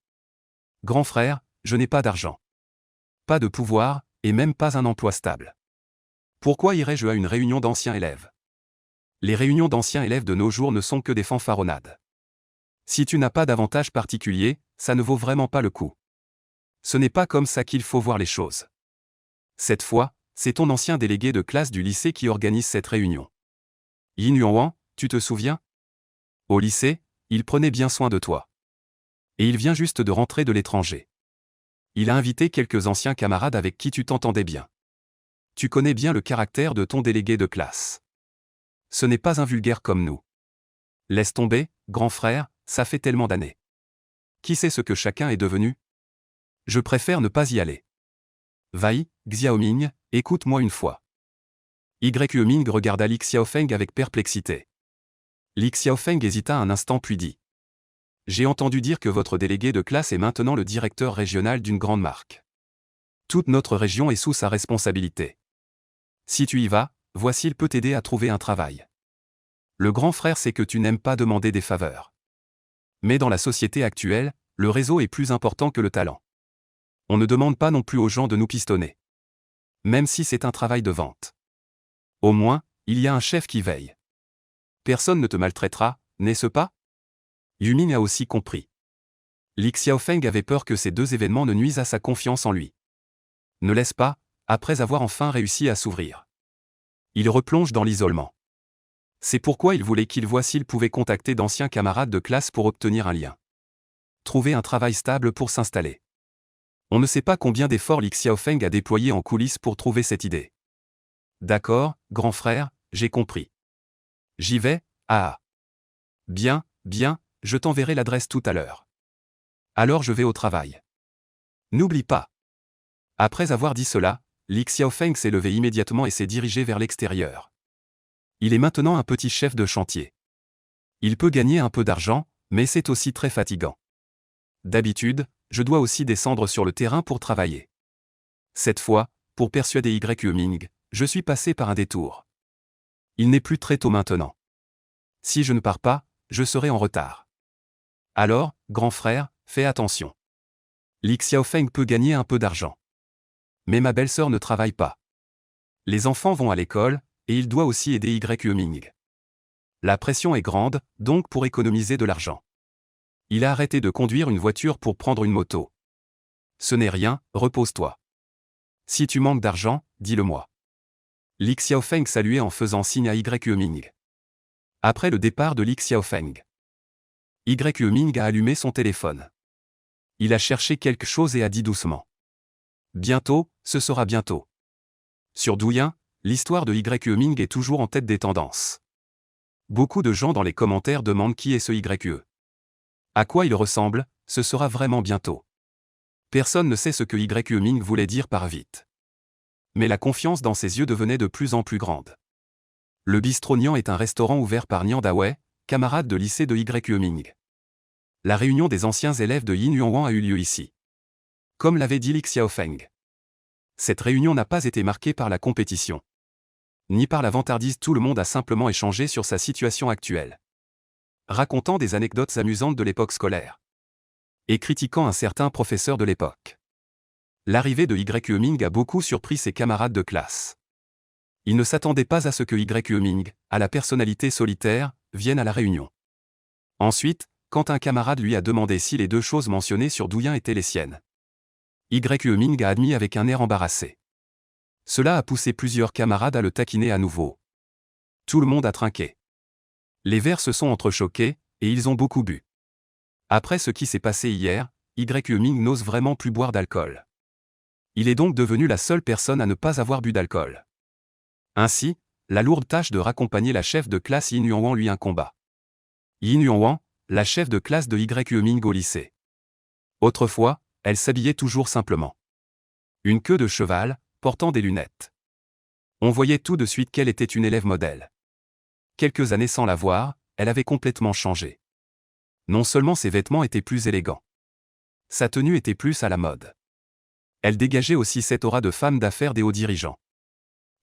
Grand frère, je n'ai pas d'argent. Pas de pouvoir, et même pas un emploi stable. Pourquoi irais-je à une réunion d'anciens élèves? Les réunions d'anciens élèves de nos jours ne sont que des fanfaronnades. Si tu n'as pas d'avantage particulier, ça ne vaut vraiment pas le coup. Ce n'est pas comme ça qu'il faut voir les choses. Cette fois, c'est ton ancien délégué de classe du lycée qui organise cette réunion. Yin Yuan, tu te souviens? Au lycée, il prenait bien soin de toi. Et il vient juste de rentrer de l'étranger. Il a invité quelques anciens camarades avec qui tu t'entendais bien. Tu connais bien le caractère de ton délégué de classe. Ce n'est pas un vulgaire comme nous. Laisse tomber, grand frère, ça fait tellement d'années. Qui sait ce que chacun est devenu? Je préfère ne pas y aller. Vai, Xiaoming, écoute-moi une fois. Yueming regarda Li Xiaofeng avec perplexité. Li Xiaofeng hésita un instant puis dit. J'ai entendu dire que votre délégué de classe est maintenant le directeur régional d'une grande marque. Toute notre région est sous sa responsabilité. Si tu y vas, voici il peut t'aider à trouver un travail. Le grand frère sait que tu n'aimes pas demander des faveurs. Mais dans la société actuelle, le réseau est plus important que le talent. On ne demande pas non plus aux gens de nous pistonner. Même si c'est un travail de vente. Au moins, il y a un chef qui veille. Personne ne te maltraitera, n'est-ce pas? Yuming a aussi compris. Li Xiaofeng avait peur que ces deux événements ne nuisent à sa confiance en lui. Ne laisse pas, après avoir enfin réussi à s'ouvrir. Il replonge dans l'isolement. C'est pourquoi il voulait qu'il voie s'il pouvait contacter d'anciens camarades de classe pour obtenir un lien. Trouver un travail stable pour s'installer. On ne sait pas combien d'efforts Li Xiaofeng a déployé en coulisses pour trouver cette idée. D'accord, grand frère, j'ai compris. J'y vais, ah. Bien, bien, je t'enverrai l'adresse tout à l'heure. Alors je vais au travail. N'oublie pas. Après avoir dit cela, Li Xiaofeng s'est levé immédiatement et s'est dirigé vers l'extérieur. Il est maintenant un petit chef de chantier. Il peut gagner un peu d'argent, mais c'est aussi très fatigant. D'habitude, je dois aussi descendre sur le terrain pour travailler. Cette fois, pour persuader Yueming, je suis passé par un détour. Il n'est plus très tôt maintenant. Si je ne pars pas, je serai en retard. Alors, grand frère, fais attention. Li Xiaofeng peut gagner un peu d'argent. Mais ma belle-sœur ne travaille pas. Les enfants vont à l'école, et il doit aussi aider Yueming. La pression est grande, donc pour économiser de l'argent. Il a arrêté de conduire une voiture pour prendre une moto. Ce n'est rien, repose-toi. Si tu manques d'argent, dis-le-moi. Li Xiaofeng saluait en faisant signe à Yueming. Après le départ de Li Xiaofeng, Yueming a allumé son téléphone. Il a cherché quelque chose et a dit doucement. Bientôt, ce sera bientôt. Sur Douyin, l'histoire de Yueming est toujours en tête des tendances. Beaucoup de gens dans les commentaires demandent qui est ce Yue. À quoi il ressemble, ce sera vraiment bientôt. Personne ne sait ce que Yueming voulait dire par vite. Mais la confiance dans ses yeux devenait de plus en plus grande. Le bistrot Nian est un restaurant ouvert par Nian Dawei, camarade de lycée de Yueming. La réunion des anciens élèves de Yin Yuan a eu lieu ici. Comme l'avait dit Li Xiaofeng. Cette réunion n'a pas été marquée par la compétition. Ni par la vantardise, tout le monde a simplement échangé sur sa situation actuelle. Racontant des anecdotes amusantes de l'époque scolaire. Et critiquant un certain professeur de l'époque. L'arrivée de Yueming a beaucoup surpris ses camarades de classe. Ils ne s'attendaient pas à ce que Yueming, à la personnalité solitaire, vienne à la réunion. Ensuite, quand un camarade lui a demandé si les deux choses mentionnées sur Douyin étaient les siennes, Yueming a admis avec un air embarrassé. Cela a poussé plusieurs camarades à le taquiner à nouveau. Tout le monde a trinqué. Les verres se sont entrechoqués, et ils ont beaucoup bu. Après ce qui s'est passé hier, Yueming n'ose vraiment plus boire d'alcool. Il est donc devenu la seule personne à ne pas avoir bu d'alcool. Ainsi, la lourde tâche de raccompagner la chef de classe Yin Yuan lui incomba. Yin Yuan, la chef de classe de Yueming au lycée. Autrefois, elle s'habillait toujours simplement. Une queue de cheval, portant des lunettes. On voyait tout de suite qu'elle était une élève modèle. Quelques années sans la voir, elle avait complètement changé. Non seulement ses vêtements étaient plus élégants. Sa tenue était plus à la mode. Elle dégageait aussi cette aura de femme d'affaires des hauts dirigeants.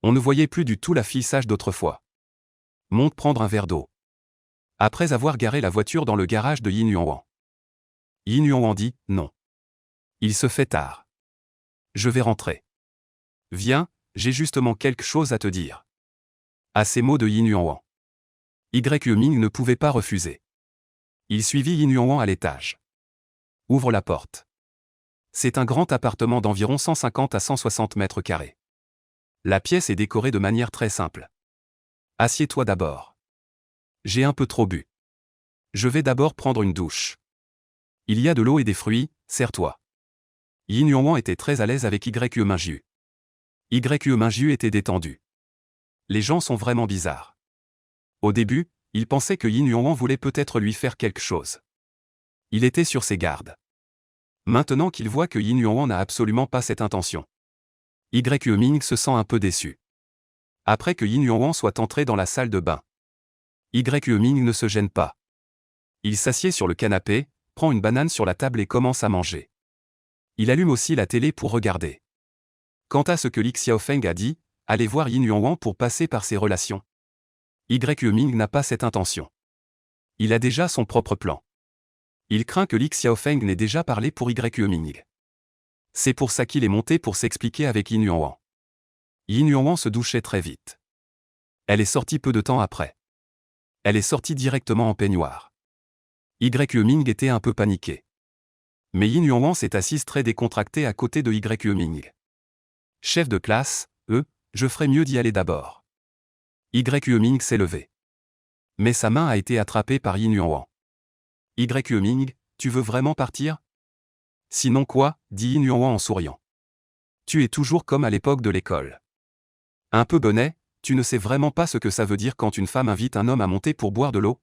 On ne voyait plus du tout la fille sage d'autrefois. Monte prendre un verre d'eau. Après avoir garé la voiture dans le garage de Yin Yuan. Yin Yuan dit, non. Il se fait tard. Je vais rentrer. Viens, j'ai justement quelque chose à te dire. À ces mots de Yin Yuan. Yueming ne pouvait pas refuser. Il suivit Yin Yuan à l'étage. Ouvre la porte. C'est un grand appartement d'environ 150 à 160 mètres carrés. La pièce est décorée de manière très simple. Assieds-toi d'abord. J'ai un peu trop bu. Je vais d'abord prendre une douche. Il y a de l'eau et des fruits, serre-toi. Yin Yuan était très à l'aise avec Yue Mingyu. Yue Mingyu était détendu. Les gens sont vraiment bizarres. Au début, il pensait que Yin Yuan voulait peut-être lui faire quelque chose. Il était sur ses gardes. Maintenant qu'il voit que Yin Yuan n'a absolument pas cette intention, Yue Ming se sent un peu déçu. Après que Yin Yuan soit entré dans la salle de bain, Yue Ming ne se gêne pas. Il s'assied sur le canapé, prend une banane sur la table et commence à manger. Il allume aussi la télé pour regarder. Quant à ce que Li Xiaofeng a dit, aller voir Yin Yuan pour passer par ses relations, Yue Ming n'a pas cette intention. Il a déjà son propre plan. Il craint que Li Xiaofeng n'ait déjà parlé pour Yue Ming. C'est pour ça qu'il est monté pour s'expliquer avec Yin Yuan. Yin Yuan se douchait très vite. Elle est sortie peu de temps après. Elle est sortie directement en peignoir. Yue Ming était un peu paniqué. Mais Yin Yuan s'est assise très décontractée à côté de Yue Ming. Chef de classe, je ferais mieux d'y aller d'abord. Yue Ming s'est levé. Mais sa main a été attrapée par Yin Yuan. Yue Ming, tu veux vraiment partir? Sinon quoi, dit Yin Yuan en souriant. Tu es toujours comme à l'époque de l'école. Un peu bonnet, tu ne sais vraiment pas ce que ça veut dire quand une femme invite un homme à monter pour boire de l'eau?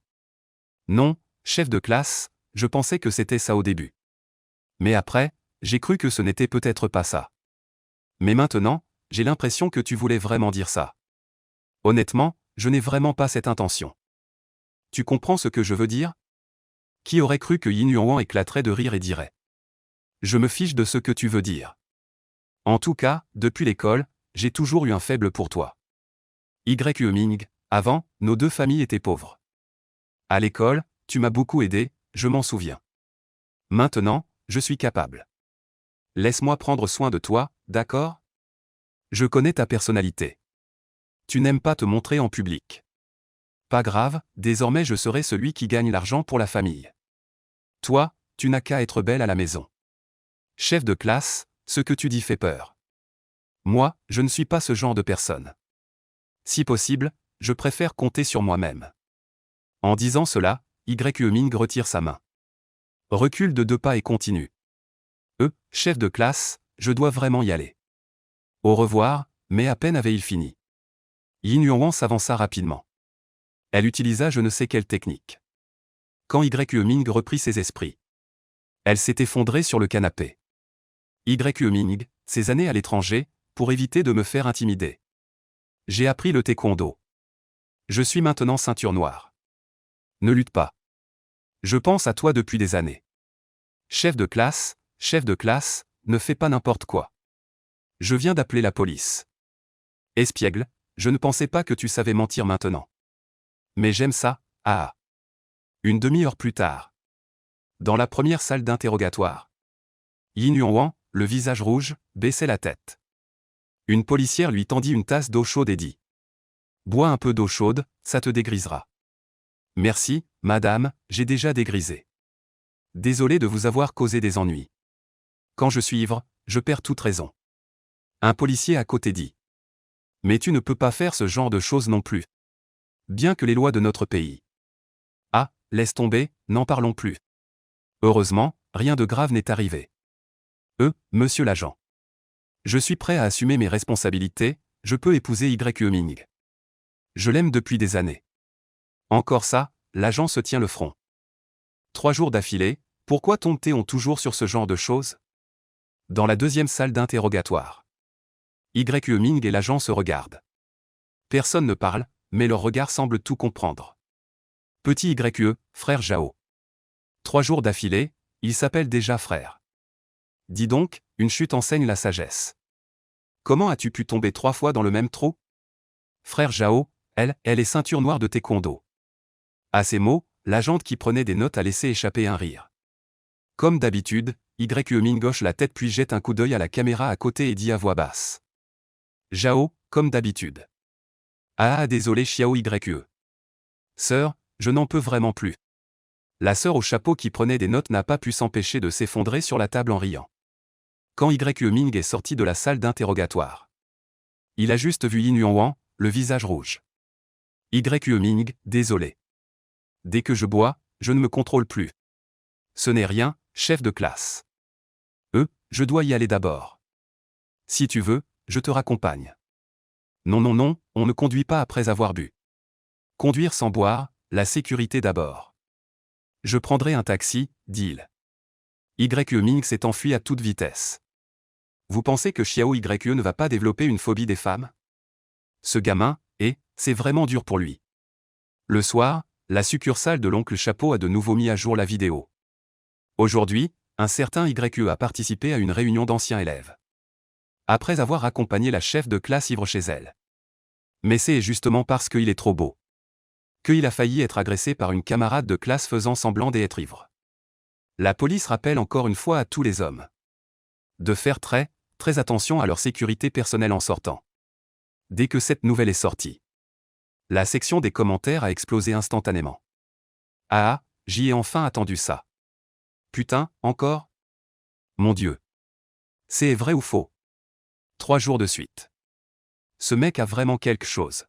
Non, chef de classe, je pensais que c'était ça au début. Mais après, j'ai cru que ce n'était peut-être pas ça. Mais maintenant, j'ai l'impression que tu voulais vraiment dire ça. Honnêtement, je n'ai vraiment pas cette intention. Tu comprends ce que je veux dire? Qui aurait cru que Yin Yuan éclaterait de rire et dirait: je me fiche de ce que tu veux dire. En tout cas, depuis l'école, j'ai toujours eu un faible pour toi. Yue Ming, avant, nos deux familles étaient pauvres. À l'école, tu m'as beaucoup aidé, je m'en souviens. Maintenant, je suis capable. Laisse-moi prendre soin de toi, d'accord? Je connais ta personnalité. Tu n'aimes pas te montrer en public. Pas grave, désormais je serai celui qui gagne l'argent pour la famille. Toi, tu n'as qu'à être belle à la maison. Chef de classe, ce que tu dis fait peur. Moi, je ne suis pas ce genre de personne. Si possible, je préfère compter sur moi-même. En disant cela, Yue Ming retire sa main. Recule de 2 pas et continue. Chef de classe, je dois vraiment y aller. Au revoir, mais à peine avait-il fini. Yin Yuan s'avança rapidement. Elle utilisa je ne sais quelle technique. Quand Yue Ming reprit ses esprits, elle s'est effondrée sur le canapé. Yue Ming, ces années à l'étranger, pour éviter de me faire intimider. J'ai appris le taekwondo. Je suis maintenant ceinture noire. Ne lutte pas. Je pense à toi depuis des années. Chef de classe, ne fais pas n'importe quoi. Je viens d'appeler la police. Espiègle, je ne pensais pas que tu savais mentir maintenant. Mais j'aime ça, ah. Une demi-heure plus tard. Dans la première salle d'interrogatoire. Yin Yuan, le visage rouge, baissait la tête. Une policière lui tendit une tasse d'eau chaude et dit: bois un peu d'eau chaude, ça te dégrisera. Merci, madame, j'ai déjà dégrisé. Désolé de vous avoir causé des ennuis. Quand je suis ivre, je perds toute raison. Un policier à côté dit: mais tu ne peux pas faire ce genre de choses non plus. Bien que les lois de notre pays. Ah, laisse tomber, n'en parlons plus. Heureusement, rien de grave n'est arrivé. Monsieur l'agent. Je suis prêt à assumer mes responsabilités, je peux épouser Yue Ming. Je l'aime depuis des années. Encore ça, l'agent se tient le front. 3 jours d'affilée, pourquoi tombe-t-on toujours sur ce genre de choses? Dans la deuxième salle d'interrogatoire. Yue Ming et l'agent se regardent. Personne ne parle, mais leur regard semble tout comprendre. Petit Yue, frère Zhao. 3 jours d'affilée, il s'appelle déjà frère. Dis donc, une chute enseigne la sagesse. Comment as-tu pu tomber 3 fois dans le même trou? Frère Zhao, elle est ceinture noire de taekwondo. À ces mots, l'agente qui prenait des notes a laissé échapper un rire. Comme d'habitude, Yue Ming gauche la tête puis jette un coup d'œil à la caméra à côté et dit à voix basse: Zhao, comme d'habitude. Ah désolé Xiao Yue. Sœur, je n'en peux vraiment plus. La sœur au chapeau qui prenait des notes n'a pas pu s'empêcher de s'effondrer sur la table en riant. Quand Yue Ming est sorti de la salle d'interrogatoire, Il a juste vu Yin Yuanwang, le visage rouge. YQE Ming, désolé. Dès que je bois, je ne me contrôle plus. Ce n'est rien, chef de classe. Je dois y aller d'abord. Si tu veux, je te raccompagne. Non, non, non, on ne conduit pas après avoir bu. Conduire sans boire, la sécurité d'abord. Je prendrai un taxi, dit-il. YQE Ming s'est enfui à toute vitesse. Vous pensez que Xiao YQE ne va pas développer une phobie des femmes? Ce gamin, c'est vraiment dur pour lui. Le soir, la succursale de l'oncle Chapeau a de nouveau mis à jour la vidéo. Aujourd'hui, un certain YQE a participé à une réunion d'anciens élèves. Après avoir accompagné la chef de classe ivre chez elle. Mais c'est justement parce qu'il est trop beau qu'il a failli être agressé par une camarade de classe faisant semblant d'être ivre. La police rappelle encore une fois à tous les hommes de faire très attention à leur sécurité personnelle en sortant. Dès que cette nouvelle est sortie, la section des commentaires a explosé instantanément. Ah, j'y ai enfin attendu ça. Putain, encore? Mon Dieu. C'est vrai ou faux? 3 jours de suite. Ce mec a vraiment quelque chose.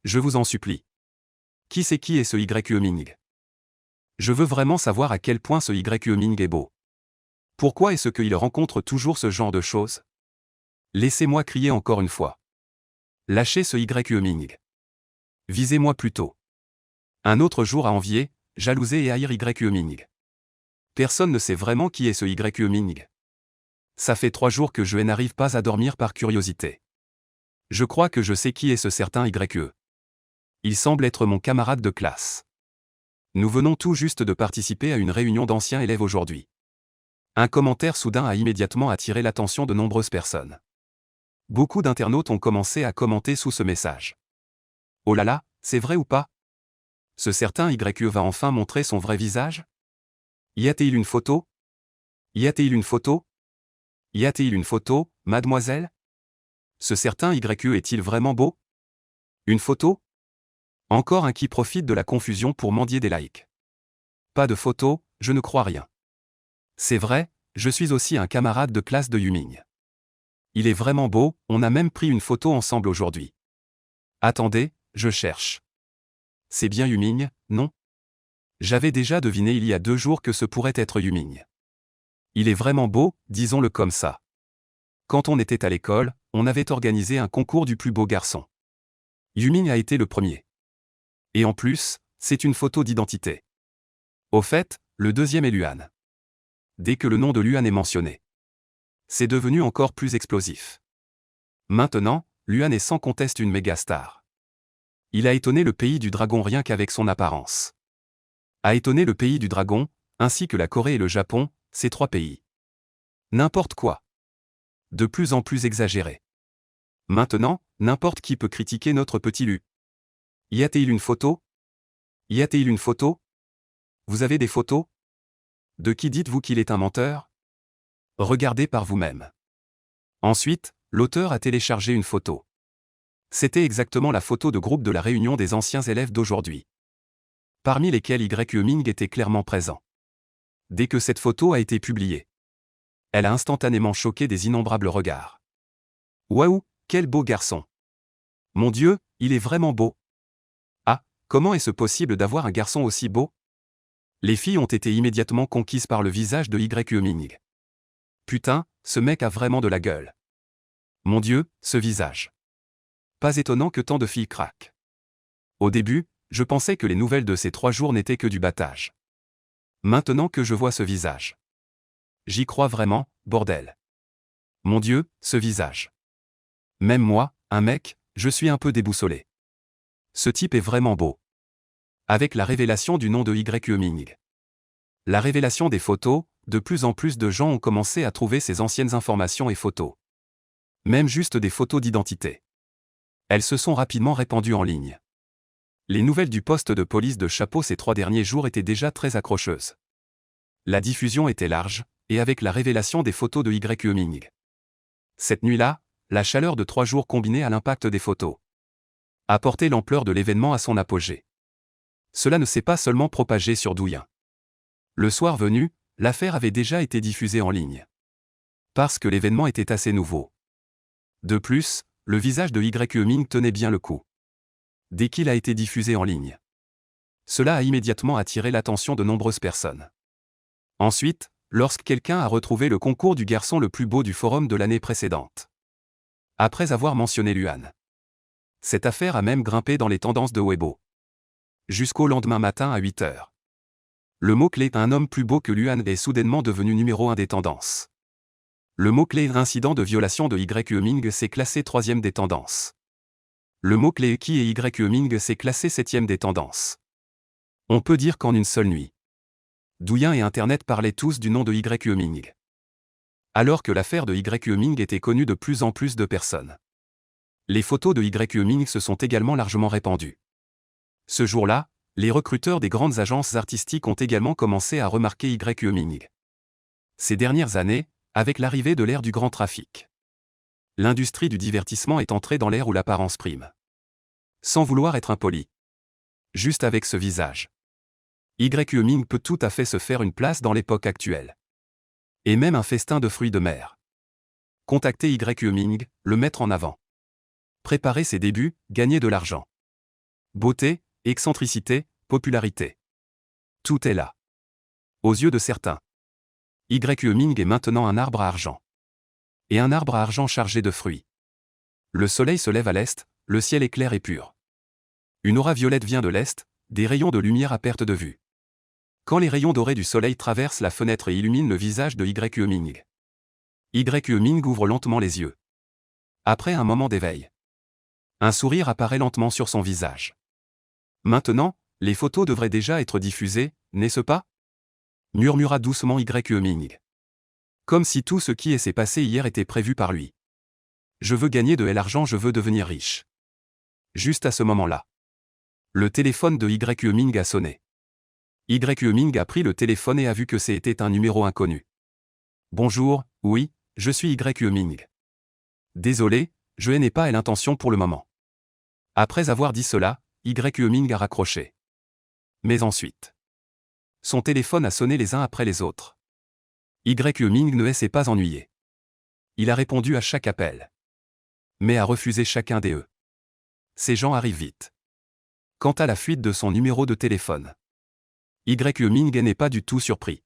Je vous en supplie. Qui est ce YQE Ming? Je veux vraiment savoir à quel point ce YQE Ming est beau. Pourquoi est-ce qu'il rencontre toujours ce genre de choses? Laissez-moi crier encore une fois. Lâchez ce YQE Ming. Visez-moi plutôt. Un autre jour à envier, jalouser et haïr YQE Ming. Personne ne sait vraiment qui est ce YQE Ming. Ça fait 3 jours que je n'arrive pas à dormir par curiosité. Je crois que je sais qui est ce certain YQE. Il semble être mon camarade de classe. Nous venons tout juste de participer à une réunion d'anciens élèves aujourd'hui. Un commentaire soudain a immédiatement attiré l'attention de nombreuses personnes. Beaucoup d'internautes ont commencé à commenter sous ce message. Oh là là, c'est vrai ou pas? Ce certain YQE va enfin montrer son vrai visage? Y a-t-il une photo? Y a-t-il une photo? Y a-t-il une photo, mademoiselle? Ce certain YQE est-il vraiment beau? Une photo? Encore un qui profite de la confusion pour mendier des likes. Pas de photo, je ne crois rien. C'est vrai, je suis aussi un camarade de classe de Yuming. Il est vraiment beau, on a même pris une photo ensemble aujourd'hui. Attendez, je cherche. C'est bien Yuming, non? J'avais déjà deviné il y a 2 jours que ce pourrait être Yuming. Il est vraiment beau, disons-le comme ça. Quand on était à l'école, on avait organisé un concours du plus beau garçon. Yuming a été le premier. Et en plus, c'est une photo d'identité. Au fait, le deuxième est Luan. Dès que le nom de Luan est mentionné, c'est devenu encore plus explosif. Maintenant, Luan est sans conteste une méga star. Il a étonné le pays du dragon rien qu'avec son apparence. A étonné le pays du dragon, ainsi que la Corée et le Japon, ces 3 pays. N'importe quoi. De plus en plus exagéré. Maintenant, n'importe qui peut critiquer notre petit Lu. Y a-t-il une photo? Y a-t-il une photo? Vous avez des photos? De qui dites-vous qu'il est un menteur? Regardez par vous-même. Ensuite, l'auteur a téléchargé une photo. C'était exactement la photo de groupe de la réunion des anciens élèves d'aujourd'hui. Parmi lesquels YQE Ming était clairement présent. Dès que cette photo a été publiée, elle a instantanément choqué des innombrables regards. Waouh, quel beau garçon! Mon Dieu, il est vraiment beau! Ah, comment est-ce possible d'avoir un garçon aussi beau? Les filles ont été immédiatement conquises par le visage de YQE Ming. Putain, ce mec a vraiment de la gueule. Mon Dieu, ce visage. Pas étonnant que tant de filles craquent. Au début, je pensais que les nouvelles de ces 3 jours n'étaient que du battage. Maintenant que je vois ce visage. J'y crois vraiment, bordel. Mon Dieu, ce visage. Même moi, un mec, je suis un peu déboussolé. Ce type est vraiment beau. Avec la révélation du nom de YQE Ming. La révélation des photos, de plus en plus de gens ont commencé à trouver ces anciennes informations et photos. Même juste des photos d'identité. Elles se sont rapidement répandues en ligne. Les nouvelles du poste de police de Chapeau ces 3 derniers jours étaient déjà très accrocheuses. La diffusion était large, et avec la révélation des photos de YQE Ming. Cette nuit-là, la chaleur de 3 jours combinée à l'impact des photos a porté l'ampleur de l'événement à son apogée. Cela ne s'est pas seulement propagé sur Douyin. Le soir venu, l'affaire avait déjà été diffusée en ligne. Parce que l'événement était assez nouveau. De plus, le visage de Ye Ming tenait bien le coup. Dès qu'il a été diffusé en ligne, cela a immédiatement attiré l'attention de nombreuses personnes. Ensuite, lorsque quelqu'un a retrouvé le concours du garçon le plus beau du forum de l'année précédente, après avoir mentionné Luan, cette affaire a même grimpé dans les tendances de Weibo. Jusqu'au lendemain matin à 8 h. Le mot-clé « un homme plus beau que Luan » est soudainement devenu numéro 1 des tendances. Le mot-clé « incident de violation de Ye Ming » s'est classé 3e des tendances. Le mot-clé « qui est Ye Ming » s'est classé 7e des tendances. On peut dire qu'en une seule nuit, Douyin et Internet parlaient tous du nom de Ye Ming. Alors que l'affaire de Ye Ming était connue de plus en plus de personnes, les photos de Ye Ming se sont également largement répandues. Ce jour-là, les recruteurs des grandes agences artistiques ont également commencé à remarquer Ye Ming. Ces dernières années, avec l'arrivée de l'ère du grand trafic, l'industrie du divertissement est entrée dans l'ère où l'apparence prime. Sans vouloir être impoli, juste avec ce visage, Ye Ming peut tout à fait se faire une place dans l'époque actuelle. Et même un festin de fruits de mer. Contacter Ye Ming, le mettre en avant. Préparer ses débuts, gagner de l'argent. Beauté, excentricité, popularité. Tout est là. Aux yeux de certains, Ye Ming est maintenant un arbre à argent. Et un arbre à argent chargé de fruits. Le soleil se lève à l'est, le ciel est clair et pur. Une aura violette vient de l'est, des rayons de lumière à perte de vue. Quand les rayons dorés du soleil traversent la fenêtre et illuminent le visage de Ye Ming, Ye Ming ouvre lentement les yeux. Après un moment d'éveil, un sourire apparaît lentement sur son visage. Maintenant, les photos devraient déjà être diffusées, n'est-ce pas? Murmura doucement Ye Ming. Comme si tout ce qui s'est passé hier était prévu par lui. Je veux gagner de l'argent, je veux devenir riche. Juste à ce moment-là, le téléphone de Ye Ming a sonné. Ye Ming a pris le téléphone et a vu que c'était un numéro inconnu. Bonjour, oui, je suis Ye Ming. Désolé, je n'ai pas l'intention pour le moment. Après avoir dit cela, Ye Ming a raccroché. Mais ensuite, son téléphone a sonné les uns après les autres. Ye Ming ne s'est pas ennuyé. Il a répondu à chaque appel, mais a refusé chacun d'eux. Ces gens arrivent vite. Quant à la fuite de son numéro de téléphone, Ye Ming n'est pas du tout surpris.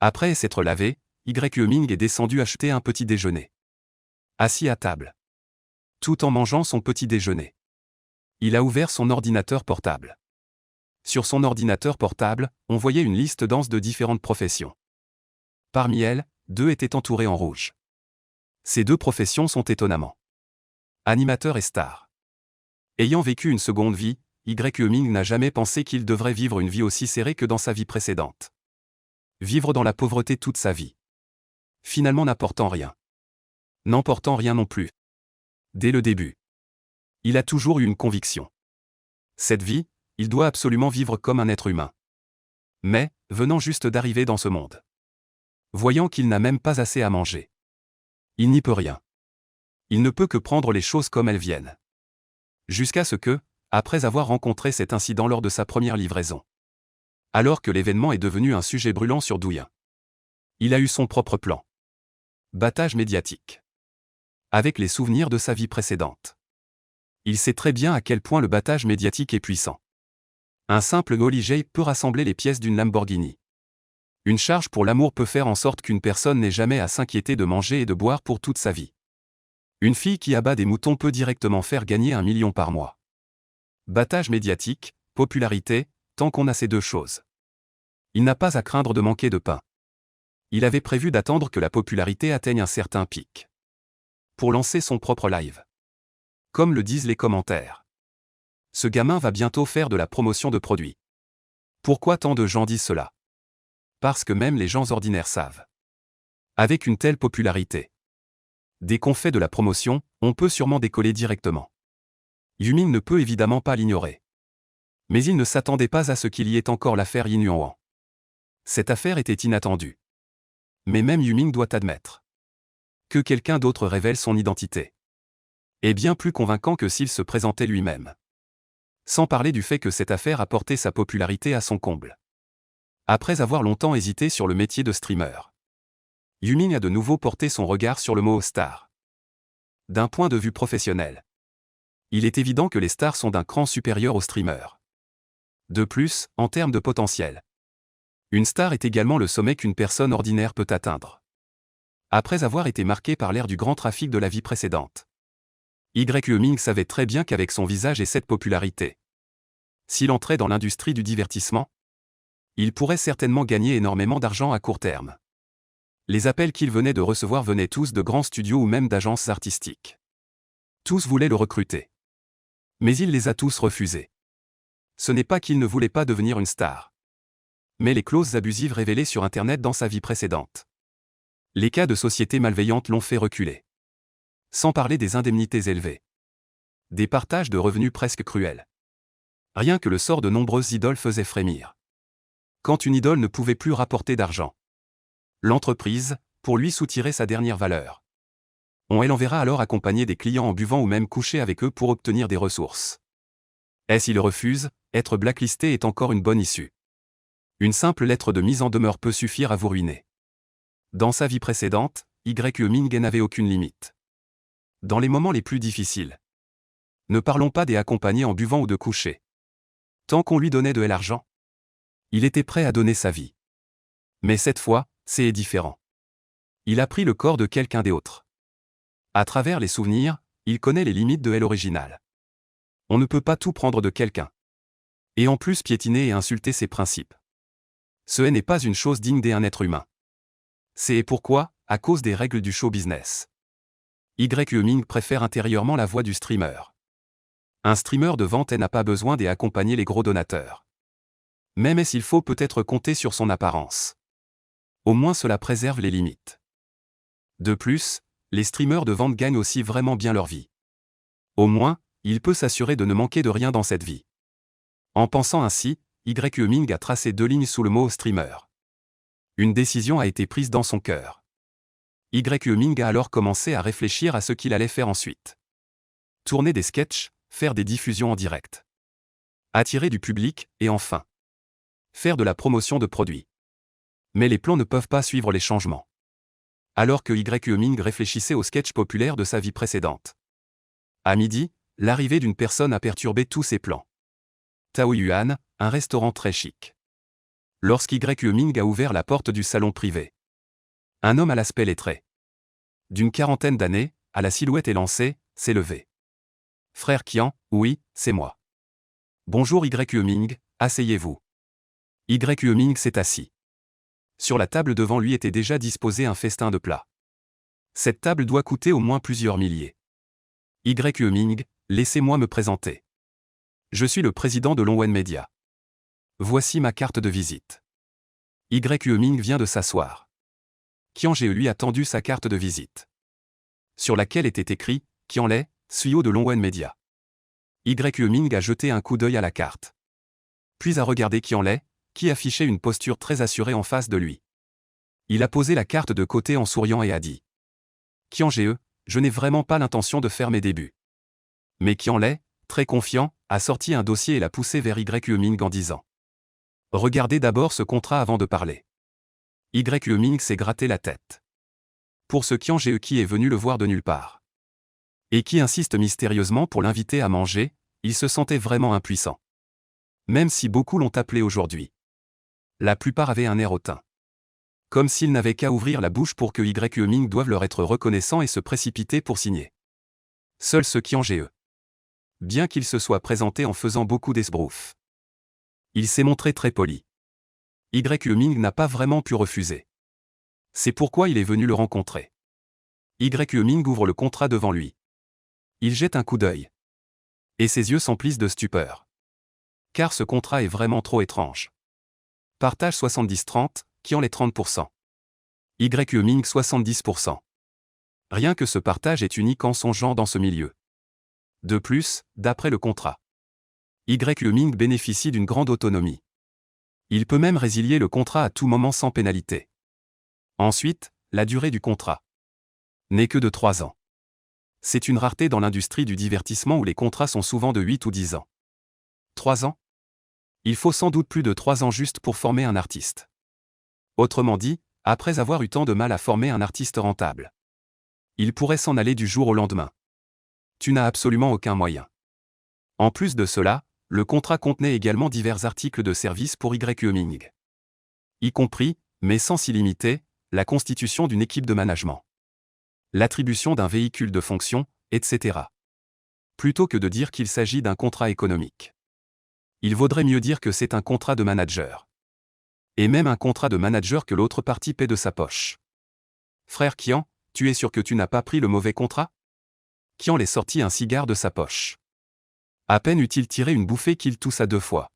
Après s'être lavé, Ye Ming est descendu acheter un petit déjeuner. Assis à table, tout en mangeant son petit déjeuner, il a ouvert son ordinateur portable. Sur son ordinateur portable, on voyait une liste dense de différentes professions. Parmi elles, 2 étaient entourées en rouge. Ces 2 professions sont étonnamment animateur et star. Ayant vécu une seconde vie, Ye Ming n'a jamais pensé qu'il devrait vivre une vie aussi serrée que dans sa vie précédente. Vivre dans la pauvreté toute sa vie. Finalement n'apportant rien. N'emportant rien non plus. Dès le début, il a toujours eu une conviction. Cette vie, il doit absolument vivre comme un être humain. Mais, venant juste d'arriver dans ce monde, voyant qu'il n'a même pas assez à manger, il n'y peut rien. Il ne peut que prendre les choses comme elles viennent. Jusqu'à ce que, après avoir rencontré cet incident lors de sa première livraison, alors que l'événement est devenu un sujet brûlant sur Douyin, il a eu son propre plan. Battage médiatique. Avec les souvenirs de sa vie précédente, il sait très bien à quel point le battage médiatique est puissant. Un simple Holy peut rassembler les pièces d'une Lamborghini. Une charge pour l'amour peut faire en sorte qu'une personne n'ait jamais à s'inquiéter de manger et de boire pour toute sa vie. Une fille qui abat des moutons peut directement faire gagner 1 million par mois. Battage médiatique, popularité, tant qu'on a ces 2 choses, il n'a pas à craindre de manquer de pain. Il avait prévu d'attendre que la popularité atteigne un certain pic pour lancer son propre live. Comme le disent les commentaires, ce gamin va bientôt faire de la promotion de produits. Pourquoi tant de gens disent cela? Parce que même les gens ordinaires savent. Avec une telle popularité, dès qu'on fait de la promotion, on peut sûrement décoller directement. Yuming ne peut évidemment pas l'ignorer. Mais il ne s'attendait pas à ce qu'il y ait encore l'affaire Yin Yuan. Cette affaire était inattendue. Mais même Yuming doit admettre que quelqu'un d'autre révèle son identité est bien plus convaincant que s'il se présentait lui-même. Sans parler du fait que cette affaire a porté sa popularité à son comble. Après avoir longtemps hésité sur le métier de streamer, Yuming a de nouveau porté son regard sur le mot star. D'un point de vue professionnel, il est évident que les stars sont d'un cran supérieur aux streamers. De plus, en termes de potentiel, une star est également le sommet qu'une personne ordinaire peut atteindre. Après avoir été marqué par l'ère du grand trafic de la vie précédente, Y.E. Ming savait très bien qu'avec son visage et cette popularité, s'il entrait dans l'industrie du divertissement, il pourrait certainement gagner énormément d'argent à court terme. Les appels qu'il venait de recevoir venaient tous de grands studios ou même d'agences artistiques. Tous voulaient le recruter. Mais il les a tous refusés. Ce n'est pas qu'il ne voulait pas devenir une star, mais les clauses abusives révélées sur Internet dans sa vie précédente. Les cas de sociétés malveillantes l'ont fait reculer. Sans parler des indemnités élevées. Des partages de revenus presque cruels. Rien que le sort de nombreuses idoles faisait frémir. Quand une idole ne pouvait plus rapporter d'argent, l'entreprise, pour lui soutirer sa dernière valeur, on l'enverra alors accompagner des clients en buvant ou même coucher avec eux pour obtenir des ressources. Et s'il refuse, être blacklisté est encore une bonne issue. Une simple lettre de mise en demeure peut suffire à vous ruiner. Dans sa vie précédente, Y.E. Ming n'avait aucune limite. Dans les moments les plus difficiles, ne parlons pas des accompagnés en buvant ou de coucher. Tant qu'on lui donnait de l'argent, il était prêt à donner sa vie. Mais cette fois, c'est différent. Il a pris le corps de quelqu'un d'autre. À travers les souvenirs, il connaît les limites de l'original. On ne peut pas tout prendre de quelqu'un. Et en plus piétiner et insulter ses principes. Ce n'est pas une chose digne d'un être humain. C'est pourquoi, à cause des règles du show business, Y.E. Ming préfère intérieurement la voix du streamer. Un streamer de vente n'a pas besoin d'accompagner les gros donateurs. Même s'il faut peut-être compter sur son apparence. Au moins cela préserve les limites. De plus, les streamers de vente gagnent aussi vraiment bien leur vie. Au moins, il peut s'assurer de ne manquer de rien dans cette vie. En pensant ainsi, Y.E. Ming a tracé 2 lignes sous le mot streamer. Une décision a été prise dans son cœur. Y.E. Ming a alors commencé à réfléchir à ce qu'il allait faire ensuite. Tourner des sketchs, faire des diffusions en direct. Attirer du public, et enfin, faire de la promotion de produits. Mais les plans ne peuvent pas suivre les changements. Alors que Y.E. Ming réfléchissait aux sketchs populaires de sa vie précédente. À midi, l'arrivée d'une personne a perturbé tous ses plans. Taoyuan, un restaurant très chic. Lorsqu'Y.E. Ming a ouvert la porte du salon privé, un homme à l'aspect lettré, d'une quarantaine d'années, à la silhouette élancée, s'est levé. « Frère Qian, oui, c'est moi. »« Bonjour Y.E. Ming, asseyez-vous. » Y.E. Ming s'est assis. Sur la table devant lui était déjà disposé un festin de plats. Cette table doit coûter au moins plusieurs milliers. Y.E. Ming, laissez-moi me présenter. Je suis le président de Longwen Media. Voici ma carte de visite. Y.E. Ming vient de s'asseoir. Qian Ge lui a tendu sa carte de visite, sur laquelle était écrit « Qian Lei, CEO de Longwen Media ». Y.E. Ming a jeté un coup d'œil à la carte. Puis a regardé Qian Lei, qui affichait une posture très assurée en face de lui. Il a posé la carte de côté en souriant et a dit « Qian Ge, je n'ai vraiment pas l'intention de faire mes débuts. » Mais Qian Lei, très confiant, a sorti un dossier et l'a poussé vers Y.E. Ming en disant « Regardez d'abord ce contrat avant de parler. » Y.E. Ming s'est gratté la tête. Pour ce Qian Ge qui est venu le voir de nulle part, et qui insiste mystérieusement pour l'inviter à manger, il se sentait vraiment impuissant. Même si beaucoup l'ont appelé aujourd'hui. La plupart avaient un air hautain. Comme s'ils n'avaient qu'à ouvrir la bouche pour que Y.E. Ming doive leur être reconnaissant et se précipiter pour signer. Seul ce Qian Ge, bien qu'il se soit présenté en faisant beaucoup d'esbroufs, il s'est montré très poli. Y.E. Ming n'a pas vraiment pu refuser. C'est pourquoi il est venu le rencontrer. Y.E. Ming ouvre le contrat devant lui. Il jette un coup d'œil. Et ses yeux s'emplissent de stupeur. Car ce contrat est vraiment trop étrange. Partage 70-30, Qian Lei 30%. Y.E. Ming 70%. Rien que ce partage est unique en son genre dans ce milieu. De plus, d'après le contrat, Y.E. Ming bénéficie d'une grande autonomie. Il peut même résilier le contrat à tout moment sans pénalité. Ensuite, la durée du contrat n'est que de 3 ans. C'est une rareté dans l'industrie du divertissement où les contrats sont souvent de 8 ou 10 ans. 3 ans? Il faut sans doute plus de 3 ans juste pour former un artiste. Autrement dit, après avoir eu tant de mal à former un artiste rentable. Il pourrait s'en aller du jour au lendemain. Tu n'as absolument aucun moyen. En plus de cela, le contrat contenait également divers articles de service pour YEMING. Y compris, mais sans s'y limiter, la constitution d'une équipe de management, l'attribution d'un véhicule de fonction, etc. Plutôt que de dire qu'il s'agit d'un contrat économique. Il vaudrait mieux dire que c'est un contrat de manager. Et même un contrat de manager que l'autre partie paie de sa poche. Frère Kian, tu es sûr que tu n'as pas pris le mauvais contrat? Kian les sortit un cigare de sa poche. À peine eut-il tiré une bouffée qu'il toussa 2 fois.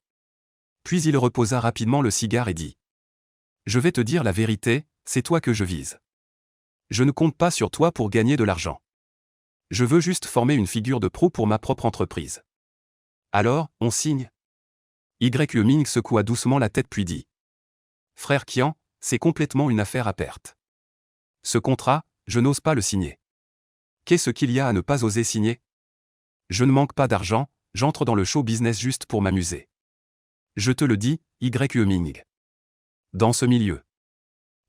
Puis il reposa rapidement le cigare et dit: Je vais te dire la vérité, c'est toi que je vise. Je ne compte pas sur toi pour gagner de l'argent. Je veux juste former une figure de proue pour ma propre entreprise. Alors, on signe? YEMING secoua doucement la tête puis dit: Frère Kian, c'est complètement une affaire à perte. Ce contrat, je n'ose pas le signer. Qu'est-ce qu'il y a à ne pas oser signer? Je ne manque pas d'argent, j'entre dans le show business juste pour m'amuser. Je te le dis, YEMING. Dans ce milieu,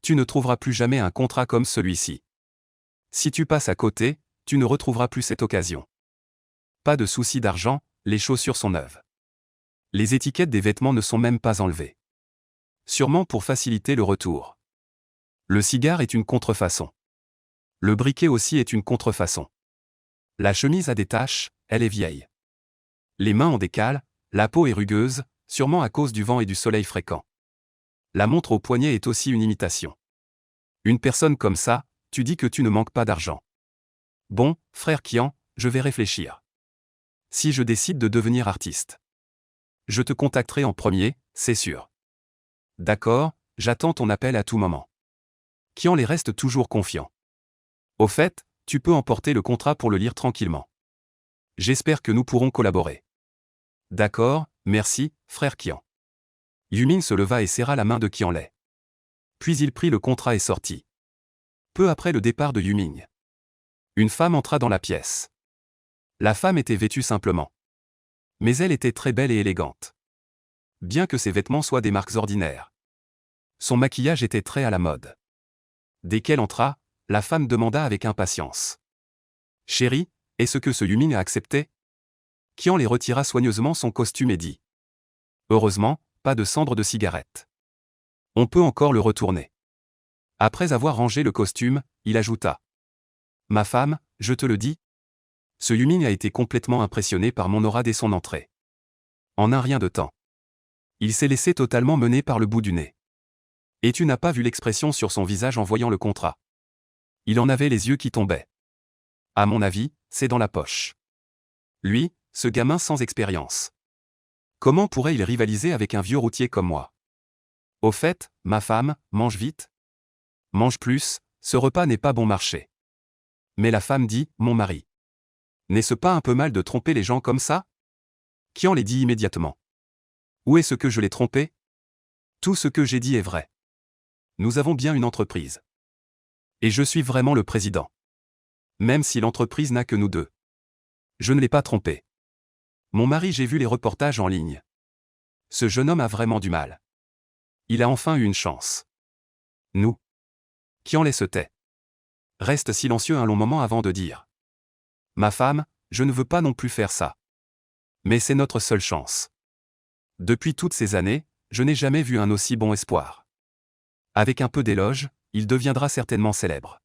tu ne trouveras plus jamais un contrat comme celui-ci. Si tu passes à côté, tu ne retrouveras plus cette occasion. Pas de souci d'argent, les chaussures sont neuves. Les étiquettes des vêtements ne sont même pas enlevées. Sûrement pour faciliter le retour. Le cigare est une contrefaçon. Le briquet aussi est une contrefaçon. La chemise a des taches, elle est vieille. Les mains ont des cales, la peau est rugueuse, sûrement à cause du vent et du soleil fréquent. La montre au poignet est aussi une imitation. Une personne comme ça, tu dis que tu ne manques pas d'argent. Bon, frère Kian, je vais réfléchir. Si je décide de devenir artiste, je te contacterai en premier, c'est sûr. D'accord, j'attends ton appel à tout moment. Kian les reste toujours confiant. Au fait, tu peux emporter le contrat pour le lire tranquillement. J'espère que nous pourrons collaborer. D'accord, merci, frère Kian. Yumin se leva et serra la main de Qianlai. Puis il prit le contrat et sortit. Peu après le départ de Yumin, une femme entra dans la pièce. La femme était vêtue simplement. Mais elle était très belle et élégante. Bien que ses vêtements soient des marques ordinaires. Son maquillage était très à la mode. Dès qu'elle entra, la femme demanda avec impatience: Chérie, est-ce que ce Yumin a accepté? Qian les retira soigneusement son costume et dit: Heureusement, pas de cendre de cigarette. On peut encore le retourner. Après avoir rangé le costume, il ajouta: Ma femme, je te le dis. Ce Yumin a été complètement impressionné par mon aura dès son entrée. En un rien de temps. Il s'est laissé totalement mener par le bout du nez. Et tu n'as pas vu l'expression sur son visage en voyant le contrat. Il en avait les yeux qui tombaient. À mon avis, c'est dans la poche. Lui, ce gamin sans expérience. Comment pourrait-il rivaliser avec un vieux routier comme moi? Au fait, ma femme, mange vite. Mange plus, ce repas n'est pas bon marché. Mais la femme dit: Mon mari. N'est-ce pas un peu mal de tromper les gens comme ça? Qian les dit immédiatement. Où est-ce que je l'ai trompé? Tout ce que j'ai dit est vrai. Nous avons bien une entreprise. Et je suis vraiment le président. Même si l'entreprise n'a que nous deux. Je ne l'ai pas trompé. Mon mari, j'ai vu les reportages en ligne. Ce jeune homme a vraiment du mal. Il a enfin eu une chance. Nous. Qian se tait. Reste silencieux un long moment avant de dire: Ma femme, je ne veux pas non plus faire ça. Mais c'est notre seule chance. Depuis toutes ces années, je n'ai jamais vu un aussi bon espoir. Avec un peu d'éloge, il deviendra certainement célèbre.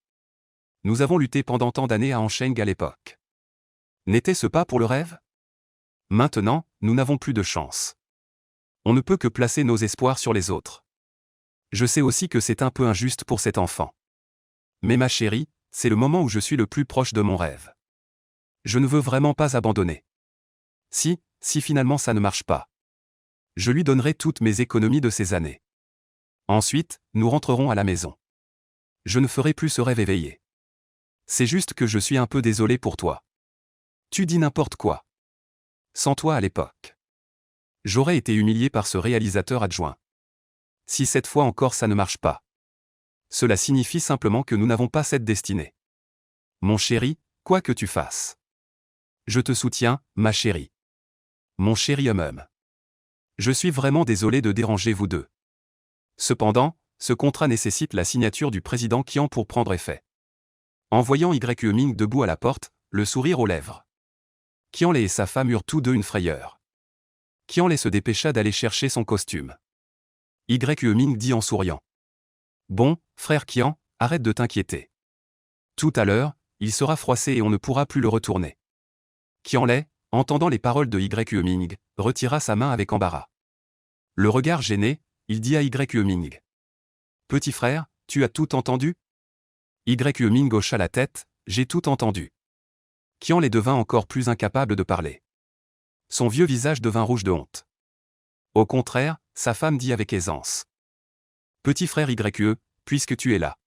Nous avons lutté pendant tant d'années à Ansheng à l'époque. N'était-ce pas pour le rêve? Maintenant, nous n'avons plus de chance. On ne peut que placer nos espoirs sur les autres. Je sais aussi que c'est un peu injuste pour cet enfant. Mais ma chérie, c'est le moment où je suis le plus proche de mon rêve. Je ne veux vraiment pas abandonner. Si finalement ça ne marche pas, je lui donnerai toutes mes économies de ces années. Ensuite, nous rentrerons à la maison. Je ne ferai plus ce rêve éveillé. C'est juste que je suis un peu désolé pour toi. Tu dis n'importe quoi. Sans toi à l'époque, j'aurais été humilié par ce réalisateur adjoint. Si cette fois encore ça ne marche pas, cela signifie simplement que nous n'avons pas cette destinée. Mon chéri, quoi que tu fasses, je te soutiens, ma chérie. Mon chéri homme. Je suis vraiment désolé de déranger vous deux. Cependant, ce contrat nécessite la signature du président Qian pour prendre effet. En voyant YE Ming debout à la porte, le sourire aux lèvres. Qianlei et sa femme eurent tous deux une frayeur. Qianlei se dépêcha d'aller chercher son costume. YE Ming dit en souriant. Bon, frère Qian, arrête de t'inquiéter. Tout à l'heure, il sera froissé et on ne pourra plus le retourner. Qianlei, entendant les paroles de YE Ming, retira sa main avec embarras. Le regard gêné, il dit à YE Ming. Petit frère, tu as tout entendu? YE Ming hocha la tête, j'ai tout entendu. Qianlei devint encore plus incapable de parler. Son vieux visage devint rouge de honte. Au contraire, sa femme dit avec aisance. Petit frère YE, puisque tu es là.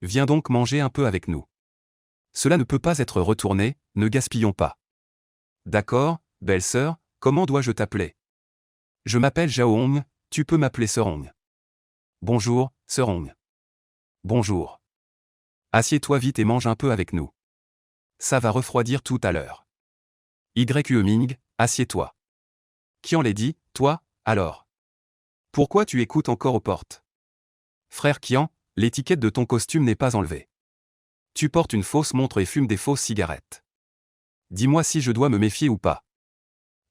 Viens donc manger un peu avec nous. Cela ne peut pas être retourné, ne gaspillons pas. D'accord, belle-sœur, comment dois-je t'appeler? Je m'appelle Zhao Hong, tu peux m'appeler Sœur Hong. Bonjour, Sœur Hong. Bonjour. Assieds-toi vite et mange un peu avec nous. Ça va refroidir tout à l'heure. YE Ming, assieds-toi. Qianlei dit, toi, alors. Pourquoi tu écoutes encore aux portes? Frère Qian, l'étiquette de ton costume n'est pas enlevée. Tu portes une fausse montre et fumes des fausses cigarettes. Dis-moi si je dois me méfier ou pas.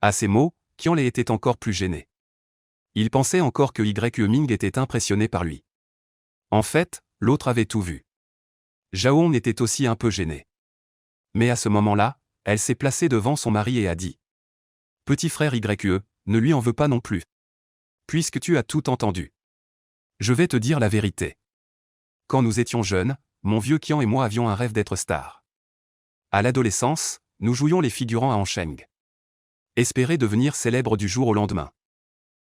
À ces mots, Qianlei était encore plus gêné. Il pensait encore que YE Ming était impressionné par lui. En fait, l'autre avait tout vu. Zhao Hong était aussi un peu gêné. Mais à ce moment-là, elle s'est placée devant son mari et a dit. Petit frère YE, ne lui en veux pas non plus. Puisque tu as tout entendu. Je vais te dire la vérité. Quand nous étions jeunes, mon vieux Qian et moi avions un rêve d'être stars. À l'adolescence, nous jouions les figurants à Ansheng. Espérer devenir célèbre du jour au lendemain.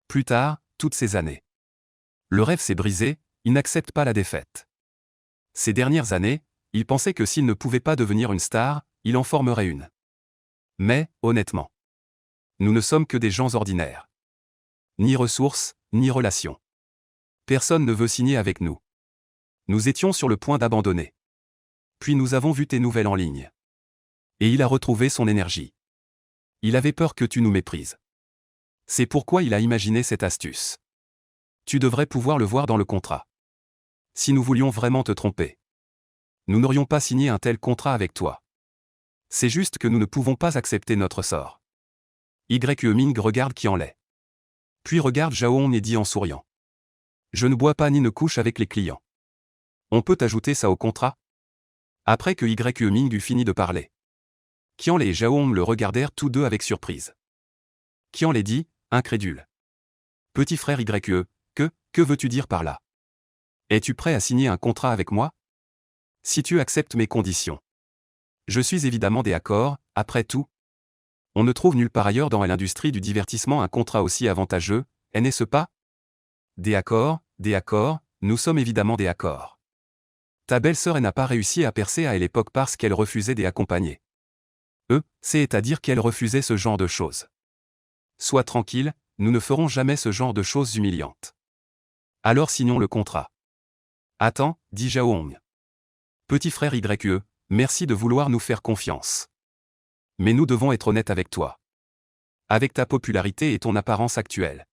Plus tard, toutes ces années. Le rêve s'est brisé, il n'accepte pas la défaite. Ces dernières années, il pensait que s'il ne pouvait pas devenir une star, il en formerait une. Mais, honnêtement, nous ne sommes que des gens ordinaires. Ni ressources, ni relations. Personne ne veut signer avec nous. Nous étions sur le point d'abandonner. Puis nous avons vu tes nouvelles en ligne. Et il a retrouvé son énergie. Il avait peur que tu nous méprises. C'est pourquoi il a imaginé cette astuce. Tu devrais pouvoir le voir dans le contrat. Si nous voulions vraiment te tromper, nous n'aurions pas signé un tel contrat avec toi. C'est juste que nous ne pouvons pas accepter notre sort. YE Ming regarde Qianlei. Puis regarde Zhao Hong et dit en souriant. Je ne bois pas ni ne couche avec les clients. On peut ajouter ça au contrat? Après que YE Ming eut fini de parler. Qianlei et Zhao Hong le regardèrent tous deux avec surprise. Qianlei dit, incrédule. Petit frère YE, que veux-tu dire par là? Es-tu prêt à signer un contrat avec moi? Si tu acceptes mes conditions. Je suis évidemment d'accord, après tout. On ne trouve nulle part ailleurs dans l'industrie du divertissement un contrat aussi avantageux, n'est-ce pas? Des accords, nous sommes évidemment des accords. Ta belle-sœur n'a pas réussi à percer à l'époque parce qu'elle refusait d'accompagner. C'est-à-dire qu'elle refusait ce genre de choses. Sois tranquille, nous ne ferons jamais ce genre de choses humiliantes. Alors signons le contrat. Attends, dit Zhao Hong. Petit frère YE, merci de vouloir nous faire confiance. Mais nous devons être honnêtes avec toi. Avec ta popularité et ton apparence actuelle.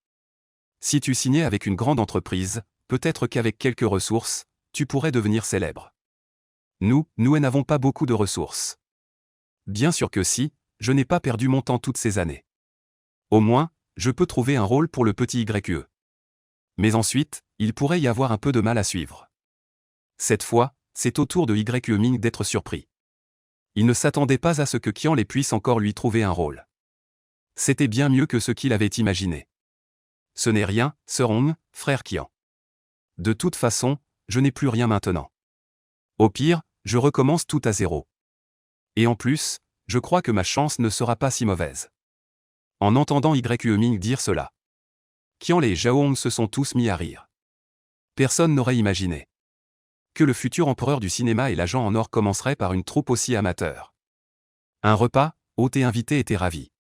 Si tu signais avec une grande entreprise, peut-être qu'avec quelques ressources, tu pourrais devenir célèbre. Nous n'avons pas beaucoup de ressources. Bien sûr que si, je n'ai pas perdu mon temps toutes ces années. Au moins, je peux trouver un rôle pour le petit YE. Mais ensuite, il pourrait y avoir un peu de mal à suivre. Cette fois, c'est au tour de YE Ming d'être surpris. Il ne s'attendait pas à ce que Qianlei puisse encore lui trouver un rôle. C'était bien mieux que ce qu'il avait imaginé. Ce n'est rien, Sœur Hong, frère Qian. De toute façon, je n'ai plus rien maintenant. Au pire, je recommence tout à zéro. Et en plus, je crois que ma chance ne sera pas si mauvaise. En entendant YE Ming dire cela, Qianlei et Zhao Hong se sont tous mis à rire. Personne n'aurait imaginé que le futur empereur du cinéma et l'agent en or commencerait par une troupe aussi amateur. Un repas, hôtes et invités étaient ravis.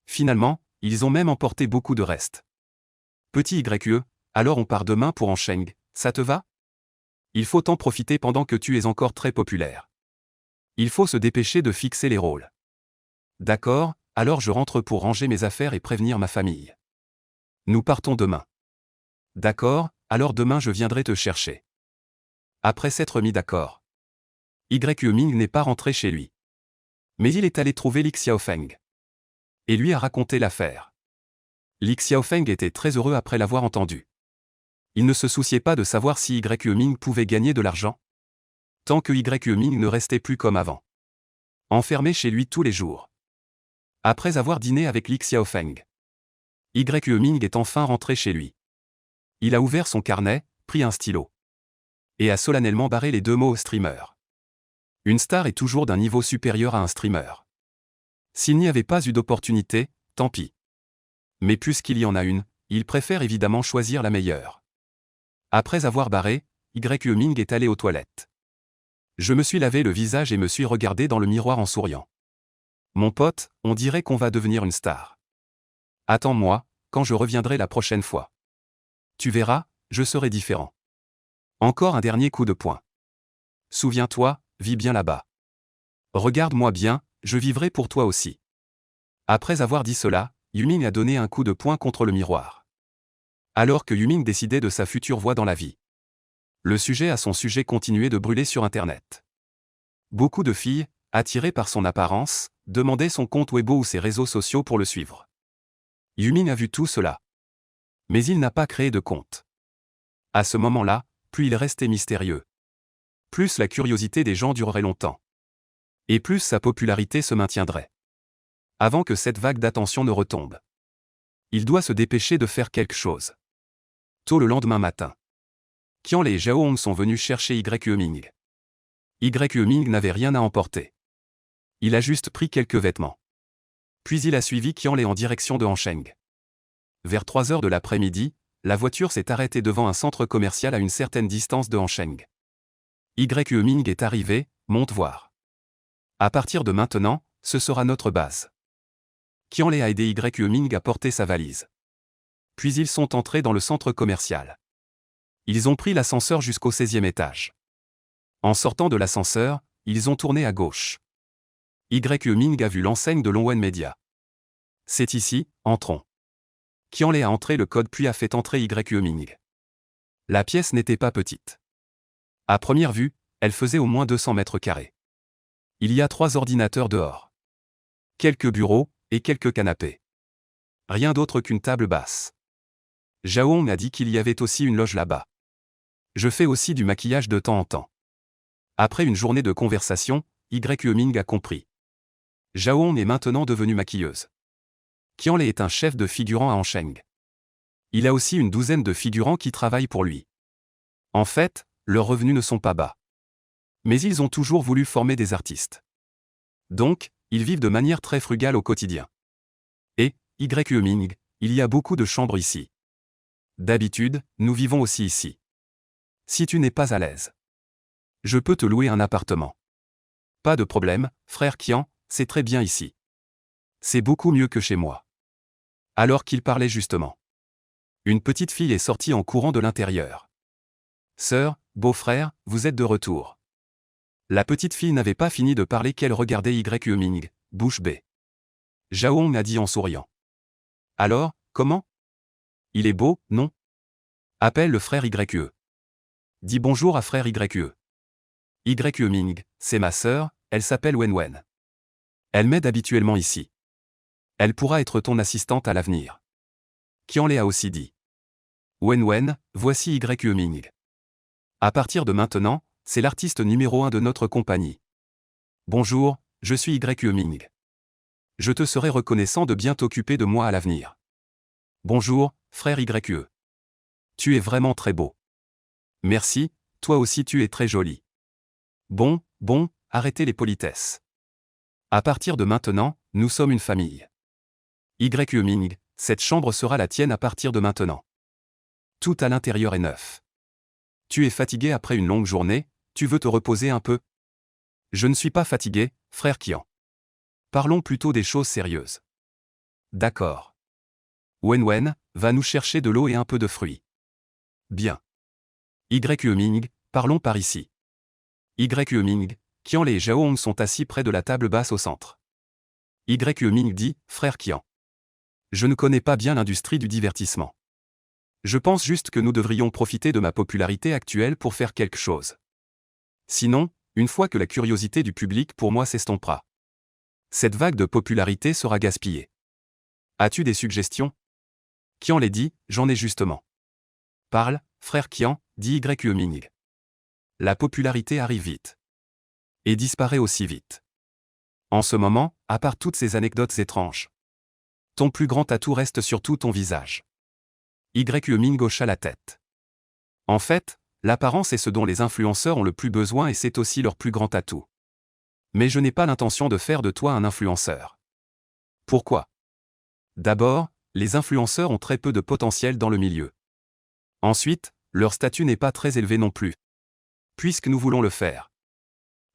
Finalement, ils ont même emporté beaucoup de restes. Petit YE, alors on part demain pour Ansheng, ça te va? Il faut en profiter pendant que tu es encore très populaire. Il faut se dépêcher de fixer les rôles. D'accord, alors je rentre pour ranger mes affaires et prévenir ma famille. Nous partons demain. D'accord, alors demain je viendrai te chercher. Après s'être mis d'accord. Ming n'est pas rentré chez lui. Mais il est allé trouver Li Xiaofeng. Et lui a raconté l'affaire. Li Xiaofeng était très heureux après l'avoir entendu. Il ne se souciait pas de savoir si Ming pouvait gagner de l'argent. Tant que Ming ne restait plus comme avant. Enfermé chez lui tous les jours. Après avoir dîné avec Li Xiaofeng, Ming est enfin rentré chez lui. Il a ouvert son carnet, pris un stylo. Et a solennellement barré les deux mots streamer. Une star est toujours d'un niveau supérieur à un streamer. S'il n'y avait pas eu d'opportunité, tant pis. Mais puisqu'il y en a une, il préfère évidemment choisir la meilleure. Après avoir barré, Ming est allé aux toilettes. Je me suis lavé le visage et me suis regardé dans le miroir en souriant. Mon pote, on dirait qu'on va devenir une star. Attends-moi, quand je reviendrai la prochaine fois. Tu verras, je serai différent. Encore un dernier coup de poing. Souviens-toi, vis bien là-bas. Regarde-moi bien, je vivrai pour toi aussi. Après avoir dit cela, Yuming a donné un coup de poing contre le miroir. Alors que Yuming décidait de sa future voie dans la vie. Le sujet à son sujet continuait de brûler sur Internet. Beaucoup de filles, attirées par son apparence, demandaient son compte Weibo ou ses réseaux sociaux pour le suivre. Yuming a vu tout cela. Mais il n'a pas créé de compte. À ce moment-là, plus il restait mystérieux. Plus la curiosité des gens durerait longtemps. Et plus sa popularité se maintiendrait. Avant que cette vague d'attention ne retombe. Il doit se dépêcher de faire quelque chose. Tôt le lendemain matin. Qianlei et Zhaohong sont venus chercher Ming. Ming n'avait rien à emporter. Il a juste pris quelques vêtements. Puis il a suivi Qianlei en direction de Hansheng. Vers 3 heures de l'après-midi, la voiture s'est arrêtée devant un centre commercial à une certaine distance de Hansheng. Ming est arrivé, monte voir. À partir de maintenant, ce sera notre base. Qianlei a aidé Ming à porter sa valise. Puis ils sont entrés dans le centre commercial. Ils ont pris l'ascenseur jusqu'au 16e étage. En sortant de l'ascenseur, ils ont tourné à gauche. Ming a vu l'enseigne de Longwen Media. C'est ici, entrons. Qianlei a entré le code puis a fait entrer Ming. La pièce n'était pas petite. À première vue, elle faisait au moins 200 mètres carrés. Il y a 3 ordinateurs dehors. Quelques bureaux, et quelques canapés. Rien d'autre qu'une table basse. Zhaohong a dit qu'il y avait aussi une loge là-bas. Je fais aussi du maquillage de temps en temps. Après une journée de conversation, Ming a compris. Zhaohong est maintenant devenue maquilleuse. Qianlei est un chef de figurants à Hansheng. Il a aussi une douzaine de figurants qui travaillent pour lui. En fait, leurs revenus ne sont pas bas. Mais ils ont toujours voulu former des artistes. Donc, ils vivent de manière très frugale au quotidien. Et, Ming, il y a beaucoup de chambres ici. D'habitude, nous vivons aussi ici. Si tu n'es pas à l'aise, je peux te louer un appartement. Pas de problème, frère Qian, c'est très bien ici. C'est beaucoup mieux que chez moi. Alors qu'il parlait justement. Une petite fille est sortie en courant de l'intérieur. Sœur, beau-frère, vous êtes de retour. La petite fille n'avait pas fini de parler qu'elle regardait Ming, bouche bée. Zhaohong a dit en souriant. Alors, comment? Il est beau, non? Appelle le frère YE. Dis bonjour à frère YE. Ming, c'est ma sœur, elle s'appelle Wenwen. Elle m'aide habituellement ici. Elle pourra être ton assistante à l'avenir. Qianlei a aussi dit. Wenwen, voici Ming. À partir de maintenant, c'est l'artiste numéro 1 de notre compagnie. Bonjour, je suis Ming. Je te serai reconnaissant de bien t'occuper de moi à l'avenir. Bonjour, frère YE. Tu es vraiment très beau. Merci, toi aussi tu es très joli. Bon, arrêtez les politesses. À partir de maintenant, nous sommes une famille. Ming, cette chambre sera la tienne à partir de maintenant. Tout à l'intérieur est neuf. Tu es fatigué après une longue journée, tu veux te reposer un peu? Je ne suis pas fatigué, frère Qian. Parlons plutôt des choses sérieuses. D'accord. Wenwen, va nous chercher de l'eau et un peu de fruits. Bien. Ming, parlons par ici. Ming, Qianlei et Zhaohong sont assis près de la table basse au centre. Ming dit, frère Qian. Je ne connais pas bien l'industrie du divertissement. Je pense juste que nous devrions profiter de ma popularité actuelle pour faire quelque chose. Sinon, une fois que la curiosité du public pour moi s'estompera. Cette vague de popularité sera gaspillée. As-tu des suggestions? Qian les dit, j'en ai justement. Parle, frère Qian, dit Yue Ming. La popularité arrive vite. Et disparaît aussi vite. En ce moment, à part toutes ces anecdotes étranges, ton plus grand atout reste surtout ton visage. Yue Ming hocha la tête. En fait, l'apparence est ce dont les influenceurs ont le plus besoin et c'est aussi leur plus grand atout. Mais je n'ai pas l'intention de faire de toi un influenceur. Pourquoi? D'abord, les influenceurs ont très peu de potentiel dans le milieu. Ensuite, leur statut n'est pas très élevé non plus. Puisque nous voulons le faire,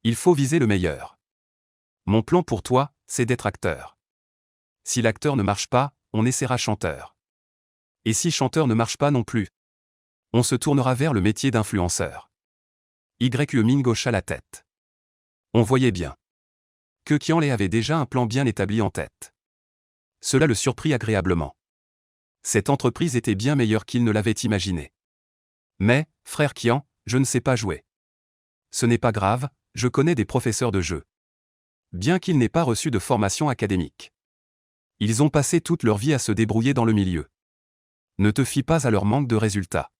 il faut viser le meilleur. Mon plan pour toi, c'est d'être acteur. Si l'acteur ne marche pas, on essaiera chanteur. Et si chanteur ne marche pas non plus, on se tournera vers le métier d'influenceur. Yue Ming hocha la tête. On voyait bien que Qianlei avait déjà un plan bien établi en tête. Cela le surprit agréablement. Cette entreprise était bien meilleure qu'il ne l'avait imaginé. Mais, frère Qian, je ne sais pas jouer. Ce n'est pas grave, je connais des professeurs de jeu. Bien qu'ils n'aient pas reçu de formation académique. Ils ont passé toute leur vie à se débrouiller dans le milieu. Ne te fie pas à leur manque de résultats.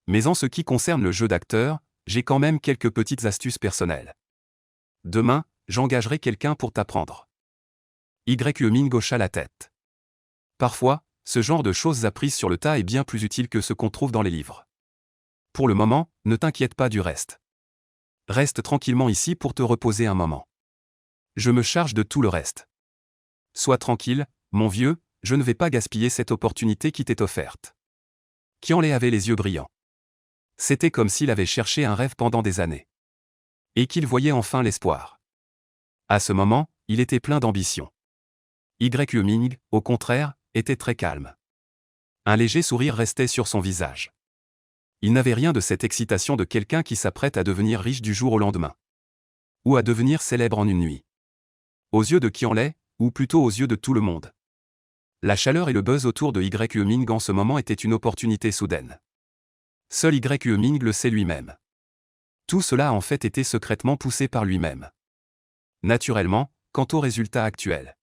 Mais en ce qui concerne le jeu d'acteur, j'ai quand même quelques petites astuces personnelles. Demain, j'engagerai quelqu'un pour t'apprendre. Yue Ming hocha la tête. Parfois, ce genre de choses apprises sur le tas est bien plus utile que ce qu'on trouve dans les livres. Pour le moment, ne t'inquiète pas du reste. Reste tranquillement ici pour te reposer un moment. Je me charge de tout le reste. Sois tranquille, mon vieux, je ne vais pas gaspiller cette opportunité qui t'est offerte. Qianlei avait les yeux brillants. C'était comme s'il avait cherché un rêve pendant des années. Et qu'il voyait enfin l'espoir. À ce moment, il était plein d'ambition. Yue Ming, au contraire, était très calme. Un léger sourire restait sur son visage. Il n'avait rien de cette excitation de quelqu'un qui s'apprête à devenir riche du jour au lendemain. Ou à devenir célèbre en une nuit. Aux yeux de Qianlei, ou plutôt aux yeux de tout le monde. La chaleur et le buzz autour de Yue Ming en ce moment étaient une opportunité soudaine. Seul Yue Ming le sait lui-même. Tout cela a en fait été secrètement poussé par lui-même. Naturellement, quant au résultat actuel,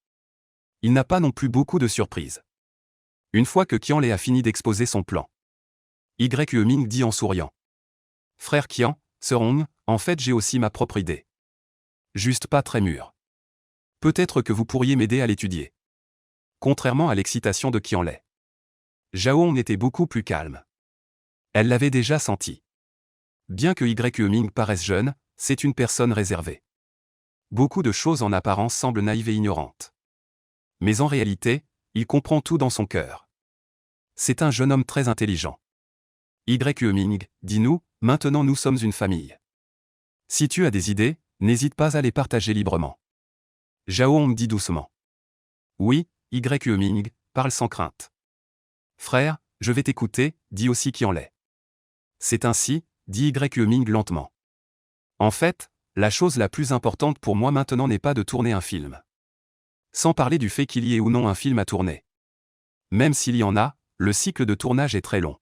il n'a pas non plus beaucoup de surprises. Une fois que Qianlei a fini d'exposer son plan, Yue Ming dit en souriant. Frère Qian, Sir Hong, en fait j'ai aussi ma propre idée. Juste pas très mûre. Peut-être que vous pourriez m'aider à l'étudier. Contrairement à l'excitation de Qianlei, Zhao Hong était beaucoup plus calme. Elle l'avait déjà senti. Bien que Yue Ming paraisse jeune, c'est une personne réservée. Beaucoup de choses en apparence semblent naïves et ignorantes. Mais en réalité, il comprend tout dans son cœur. C'est un jeune homme très intelligent. Yue Ming, dis-nous, maintenant nous sommes une famille. Si tu as des idées, n'hésite pas à les partager librement. Zhao Hong dit doucement. Oui, Yue Ming, parle sans crainte. Frère, je vais t'écouter, dit aussi Qianlei. C'est ainsi, dit Yue Ming lentement. En fait, la chose la plus importante pour moi maintenant n'est pas de tourner un film. Sans parler du fait qu'il y ait ou non un film à tourner. Même s'il y en a, le cycle de tournage est très long.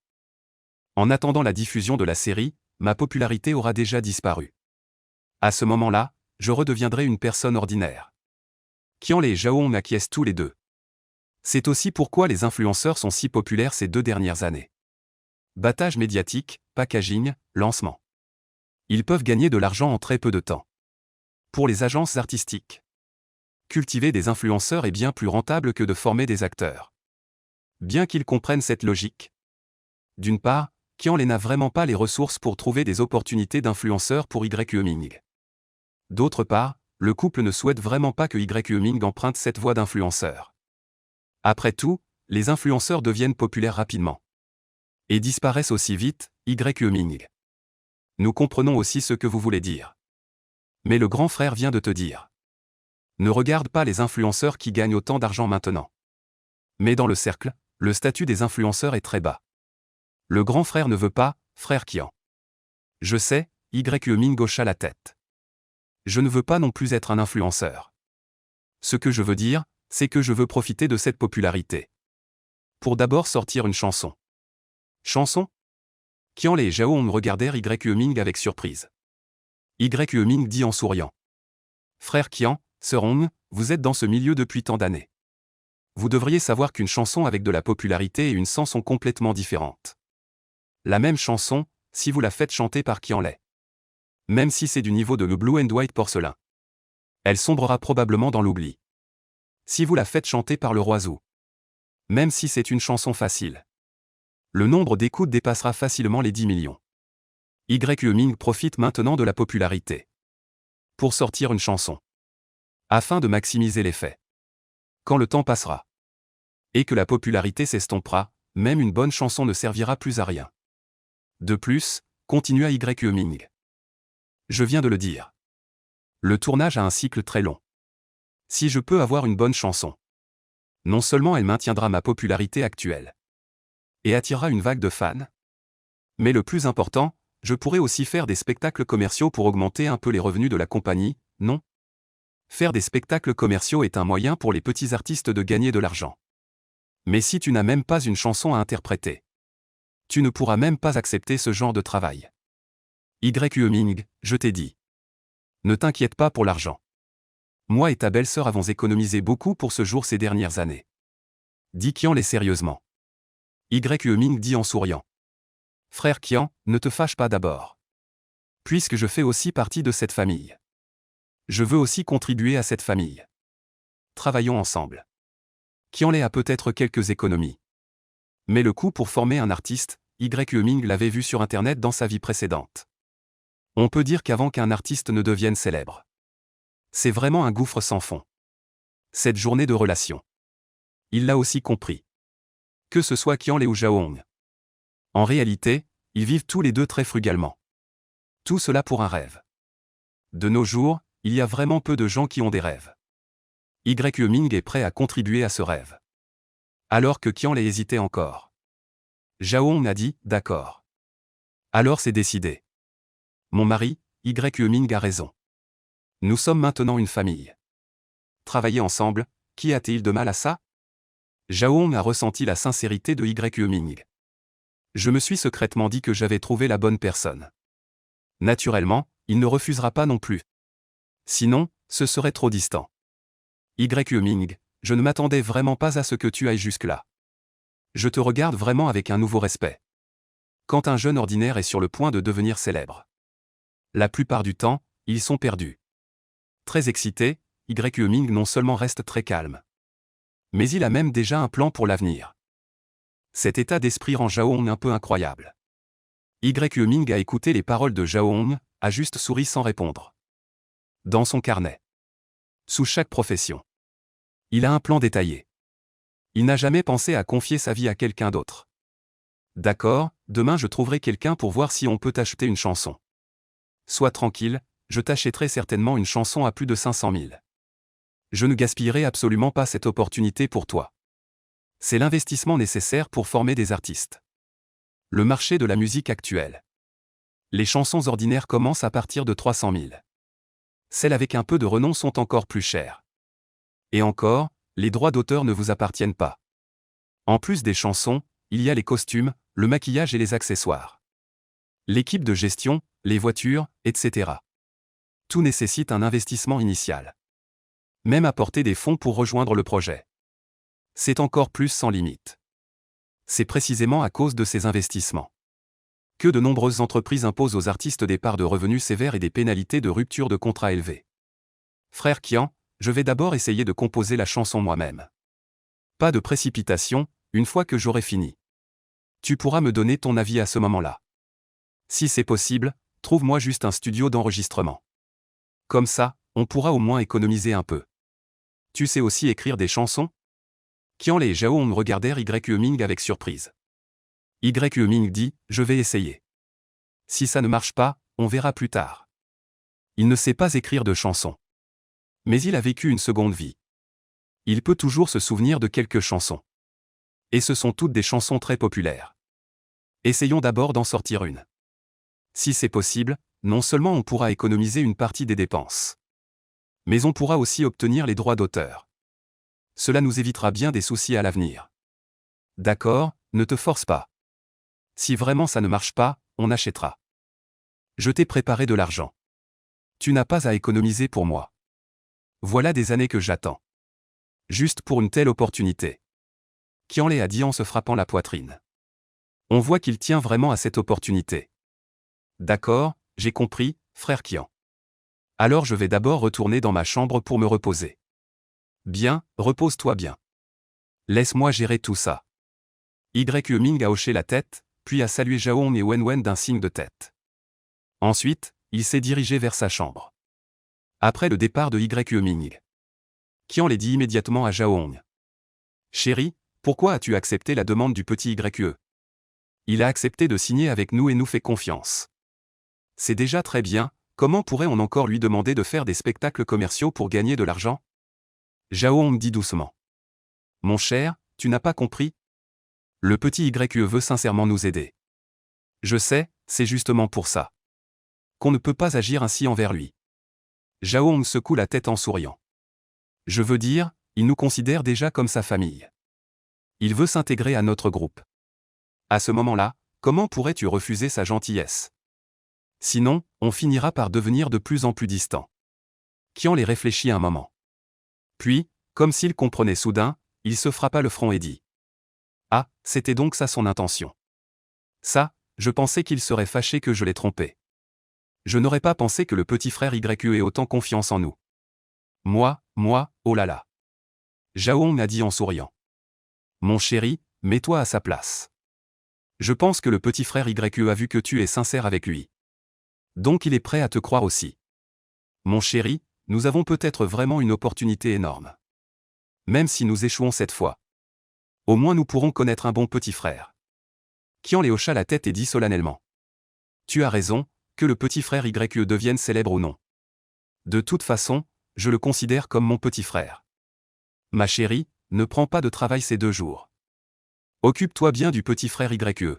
En attendant la diffusion de la série, ma popularité aura déjà disparu. À ce moment-là, je redeviendrai une personne ordinaire. Qianlei et Zhao Hong acquiescent tous les deux. C'est aussi pourquoi les influenceurs sont si populaires ces 2 dernières années. Battage médiatique, packaging, lancement. Ils peuvent gagner de l'argent en très peu de temps. Pour les agences artistiques, cultiver des influenceurs est bien plus rentable que de former des acteurs. Bien qu'ils comprennent cette logique. D'une part, Qianlei n'a vraiment pas les ressources pour trouver des opportunités d'influenceurs pour Yue Ming. D'autre part, le couple ne souhaite vraiment pas que Yue Ming emprunte cette voie d'influenceur. Après tout, les influenceurs deviennent populaires rapidement. Et disparaissent aussi vite, Yue Ming. Nous comprenons aussi ce que vous voulez dire. Mais le grand frère vient de te dire. Ne regarde pas les influenceurs qui gagnent autant d'argent maintenant. Mais dans le cercle, le statut des influenceurs est très bas. Le grand frère ne veut pas, frère Qian. Je sais, Yue Ming hocha la tête. Je ne veux pas non plus être un influenceur. Ce que je veux dire, c'est que je veux profiter de cette popularité. Pour d'abord sortir une chanson. Chanson? Qianlei et Zhao Hong regardèrent Yue Ming avec surprise. Yue Ming dit en souriant. Frère Qian, Sir Hong, vous êtes dans ce milieu depuis tant d'années. Vous devriez savoir qu'une chanson avec de la popularité et une sans sont complètement différentes. La même chanson, si vous la faites chanter par Qian Lei, même si c'est du niveau de le Blue and White porcelain, elle sombrera probablement dans l'oubli. Si vous la faites chanter par le roi Zhu, même si c'est une chanson facile, le nombre d'écoutes dépassera facilement les 10 millions. Yue Ming profite maintenant de la popularité pour sortir une chanson, afin de maximiser l'effet. Quand le temps passera, et que la popularité s'estompera, même une bonne chanson ne servira plus à rien. De plus, continua Yue Ming. Je viens de le dire. Le tournage a un cycle très long. Si je peux avoir une bonne chanson, non seulement elle maintiendra ma popularité actuelle, et attirera une vague de fans, mais le plus important, je pourrais aussi faire des spectacles commerciaux pour augmenter un peu les revenus de la compagnie, non? Faire des spectacles commerciaux est un moyen pour les petits artistes de gagner de l'argent. Mais si tu n'as même pas une chanson à interpréter, tu ne pourras même pas accepter ce genre de travail. Yue Ming, je t'ai dit. Ne t'inquiète pas pour l'argent. Moi et ta belle-sœur avons économisé beaucoup pour ce jour ces dernières années. Dit Qian Lei sérieusement. Yue Ming dit en souriant. Frère Qian, ne te fâche pas d'abord. Puisque je fais aussi partie de cette famille. Je veux aussi contribuer à cette famille. Travaillons ensemble. Qian Lei a peut-être quelques économies. Mais le coût pour former un artiste, Yue Ming l'avait vu sur Internet dans sa vie précédente. On peut dire qu'avant qu'un artiste ne devienne célèbre, c'est vraiment un gouffre sans fond. Cette journée de relation. Il l'a aussi compris. Que ce soit Qian Lei ou Zhao Hong. En réalité, ils vivent tous les deux très frugalement. Tout cela pour un rêve. De nos jours, il y a vraiment peu de gens qui ont des rêves. Yue Ming est prêt à contribuer à ce rêve. Alors que Qian Lei hésitait encore. Zhao Hong a dit « D'accord. Alors c'est décidé. Mon mari, Yue Ming a raison. Nous sommes maintenant une famille. Travailler ensemble, qui a-t-il de mal à ça? Zhao Hong a ressenti la sincérité de Yue Ming. Je me suis secrètement dit que j'avais trouvé la bonne personne. Naturellement, il ne refusera pas non plus. Sinon, ce serait trop distant. Yue Ming, je ne m'attendais vraiment pas à ce que tu ailles jusque-là. Je te regarde vraiment avec un nouveau respect. Quand un jeune ordinaire est sur le point de devenir célèbre, la plupart du temps, ils sont perdus. Très excité, Yue Ming non seulement reste très calme, mais il a même déjà un plan pour l'avenir. Cet état d'esprit rend Zhao Hong un peu incroyable. Yue Ming a écouté les paroles de Zhao Hong, a juste souri sans répondre. Dans son carnet, sous chaque profession, il a un plan détaillé. Il n'a jamais pensé à confier sa vie à quelqu'un d'autre. D'accord, demain je trouverai quelqu'un pour voir si on peut t'acheter une chanson. Sois tranquille, je t'achèterai certainement une chanson à plus de 500 000. Je ne gaspillerai absolument pas cette opportunité pour toi. C'est l'investissement nécessaire pour former des artistes. Le marché de la musique actuelle. Les chansons ordinaires commencent à partir de 300 000. Celles avec un peu de renom sont encore plus chères. Et encore, les droits d'auteur ne vous appartiennent pas. En plus des chansons, il y a les costumes, le maquillage et les accessoires. L'équipe de gestion, les voitures, etc. Tout nécessite un investissement initial. Même apporter des fonds pour rejoindre le projet. C'est encore plus sans limite. C'est précisément à cause de ces investissements que de nombreuses entreprises imposent aux artistes des parts de revenus sévères et des pénalités de rupture de contrat élevées. Frère Qian, je vais d'abord essayer de composer la chanson moi-même. Pas de précipitation, une fois que j'aurai fini. Tu pourras me donner ton avis à ce moment-là. Si c'est possible, trouve-moi juste un studio d'enregistrement. Comme ça, on pourra au moins économiser un peu. Tu sais aussi écrire des chansons? Qian Lei et Zhao Hong regardèrent Yue Ming avec surprise. Yue Ming dit, je vais essayer. Si ça ne marche pas, on verra plus tard. Il ne sait pas écrire de chansons. Mais il a vécu une seconde vie. Il peut toujours se souvenir de quelques chansons. Et ce sont toutes des chansons très populaires. Essayons d'abord d'en sortir une. Si c'est possible, non seulement on pourra économiser une partie des dépenses, mais on pourra aussi obtenir les droits d'auteur. Cela nous évitera bien des soucis à l'avenir. D'accord, ne te force pas. Si vraiment ça ne marche pas, on achètera. Je t'ai préparé de l'argent. Tu n'as pas à économiser pour moi. Voilà des années que j'attends. Juste pour une telle opportunité. Qianlei a dit en se frappant la poitrine. On voit qu'il tient vraiment à cette opportunité. D'accord, j'ai compris, frère Qian. Alors je vais d'abord retourner dans ma chambre pour me reposer. Bien, repose-toi bien. Laisse-moi gérer tout ça. Ming a hoché la tête, puis a salué Zhao et Wenwen d'un signe de tête. Ensuite, il s'est dirigé vers sa chambre. Après le départ de Ming, Qianlei dit immédiatement à Zhao. Chérie, pourquoi as-tu accepté la demande du petit Ye? Il a accepté de signer avec nous et nous fait confiance. C'est déjà très bien, comment pourrait-on encore lui demander de faire des spectacles commerciaux pour gagner de l'argent? Zhao dit doucement. Mon cher, tu n'as pas compris? Le petit Ye veut sincèrement nous aider. Je sais, c'est justement pour ça qu'on ne peut pas agir ainsi envers lui. Zhao secoue la tête en souriant. Je veux dire, il nous considère déjà comme sa famille. Il veut s'intégrer à notre groupe. À ce moment-là, comment pourrais-tu refuser sa gentillesse? Sinon, on finira par devenir de plus en plus distants. Qianlei réfléchit un moment. Puis, comme s'il comprenait soudain, il se frappa le front et dit. Ah, c'était donc ça son intention. Ça, je pensais qu'il serait fâché que je l'ai trompé. Je n'aurais pas pensé que le petit frère Ye ait autant confiance en nous. Moi, oh là là. Zhao a dit en souriant. Mon chéri, mets-toi à sa place. Je pense que le petit frère Ye a vu que tu es sincère avec lui. Donc il est prêt à te croire aussi. Mon chéri, nous avons peut-être vraiment une opportunité énorme. Même si nous échouons cette fois. Au moins nous pourrons connaître un bon petit frère. Qianlei hocha la tête et dit solennellement. Tu as raison, que le petit frère Ye devienne célèbre ou non. De toute façon, je le considère comme mon petit frère. Ma chérie, ne prends pas de travail ces 2 jours. Occupe-toi bien du petit frère Ye.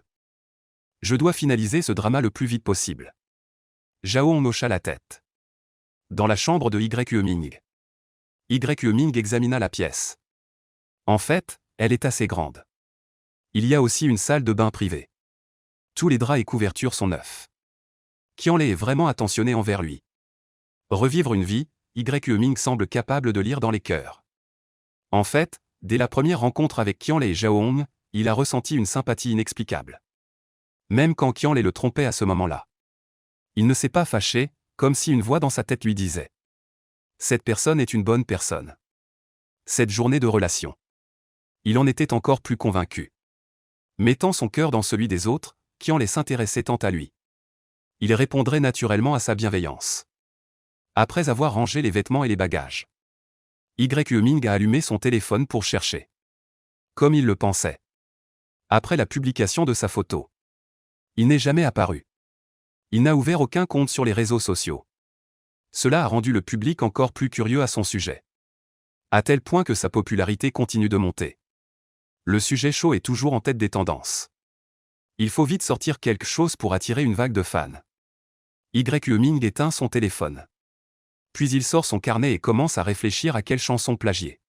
Je dois finaliser ce drama le plus vite possible. Zhao hocha la tête. Dans la chambre de Ming. Ming examina la pièce. En fait, elle est assez grande. Il y a aussi une salle de bain privée. Tous les draps et couvertures sont neufs. Qianlei est vraiment attentionné envers lui. Revivre une vie, Ming semble capable de lire dans les cœurs. En fait, dès la première rencontre avec Qianlei et Zhao, il a ressenti une sympathie inexplicable. Même quand Qianlei le trompait à ce moment-là. Il ne s'est pas fâché, comme si une voix dans sa tête lui disait. Cette personne est une bonne personne. Cette journée de relation. Il en était encore plus convaincu. Mettant son cœur dans celui des autres, Qianlei s'intéressait tant à lui. Il répondrait naturellement à sa bienveillance. Après avoir rangé les vêtements et les bagages. Ming a allumé son téléphone pour chercher. Comme il le pensait. Après la publication de sa photo. Il n'est jamais apparu. Il n'a ouvert aucun compte sur les réseaux sociaux. Cela a rendu le public encore plus curieux à son sujet. À tel point que sa popularité continue de monter. Le sujet chaud est toujours en tête des tendances. Il faut vite sortir quelque chose pour attirer une vague de fans. Ming éteint son téléphone. Puis il sort son carnet et commence à réfléchir à quelle chanson plagier.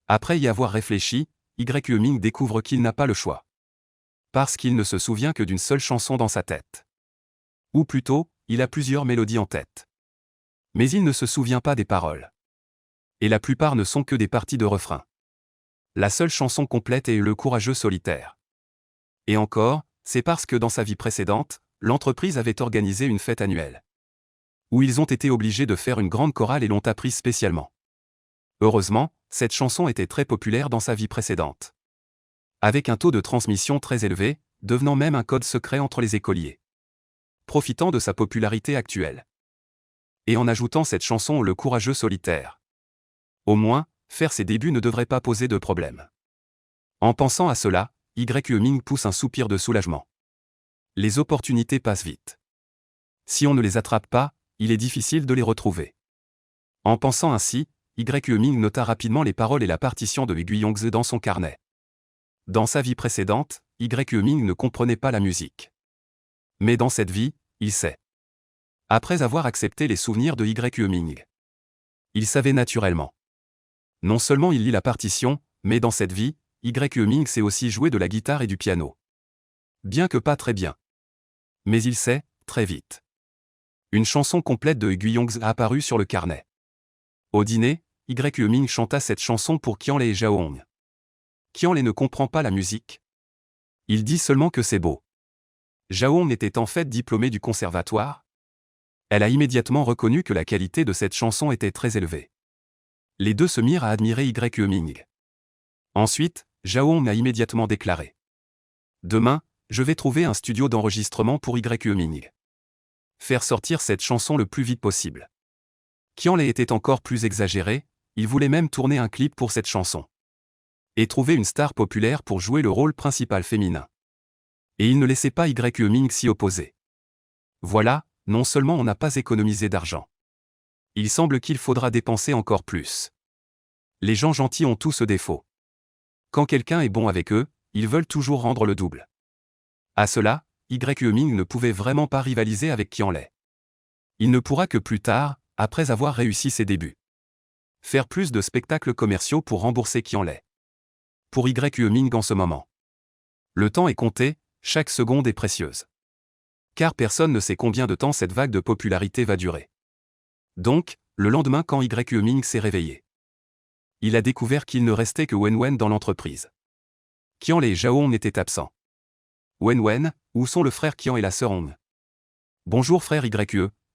Après y avoir réfléchi, Ming découvre qu'il n'a pas le choix. Parce qu'il ne se souvient que d'une seule chanson dans sa tête. Ou plutôt, il a plusieurs mélodies en tête. Mais il ne se souvient pas des paroles. Et la plupart ne sont que des parties de refrain. La seule chanson complète est Le Courageux Solitaire. Et encore, c'est parce que dans sa vie précédente, l'entreprise avait organisé une fête annuelle. Où ils ont été obligés de faire une grande chorale et l'ont apprise spécialement. Heureusement, cette chanson était très populaire dans sa vie précédente. Avec un taux de transmission très élevé, devenant même un code secret entre les écoliers. Profitant de sa popularité actuelle. Et en ajoutant cette chanson Le Courageux Solitaire. Au moins, faire ses débuts ne devrait pas poser de problème. En pensant à cela, Ming pousse un soupir de soulagement. Les opportunités passent vite. Si on ne les attrape pas, il est difficile de les retrouver. En pensant ainsi, Ming nota rapidement les paroles et la partition de Guiyongzi dans son carnet. Dans sa vie précédente, Ming ne comprenait pas la musique. Mais dans cette vie, il sait. Après avoir accepté les souvenirs de Ming, il savait naturellement. Non seulement il lit la partition, mais dans cette vie, Ming sait aussi jouer de la guitare et du piano. Bien que pas très bien. Mais il sait, très vite. Une chanson complète de Guyongs a apparu sur le carnet. Au dîner, Ming chanta cette chanson pour Qianlei et Zhaohong. Qianlei ne comprend pas la musique. Il dit seulement que c'est beau. Zhaohong était en fait diplômée du conservatoire. Elle a immédiatement reconnu que la qualité de cette chanson était très élevée. Les deux se mirent à admirer Ming. Ensuite, Zhaohong a immédiatement déclaré: Demain, je vais trouver un studio d'enregistrement pour Ming. Faire sortir cette chanson le plus vite possible. Qianlei était encore plus exagéré, il voulait même tourner un clip pour cette chanson. Et trouver une star populaire pour jouer le rôle principal féminin. Et il ne laissait pas Ming s'y opposer. Voilà, non seulement on n'a pas économisé d'argent. Il semble qu'il faudra dépenser encore plus. Les gens gentils ont tous ce défaut. Quand quelqu'un est bon avec eux, ils veulent toujours rendre le double. À cela, Ming ne pouvait vraiment pas rivaliser avec Qianlei. Il ne pourra que plus tard, après avoir réussi ses débuts. Faire plus de spectacles commerciaux pour rembourser Qianlei. Pour Ming en ce moment. Le temps est compté, chaque seconde est précieuse. Car personne ne sait combien de temps cette vague de popularité va durer. Donc, le lendemain quand Ming s'est réveillé, il a découvert qu'il ne restait que Wenwen dans l'entreprise. Qianlei et Zhaohong étaient absents. Wenwen, où sont le frère Qian et la sœur Hong? Bonjour frère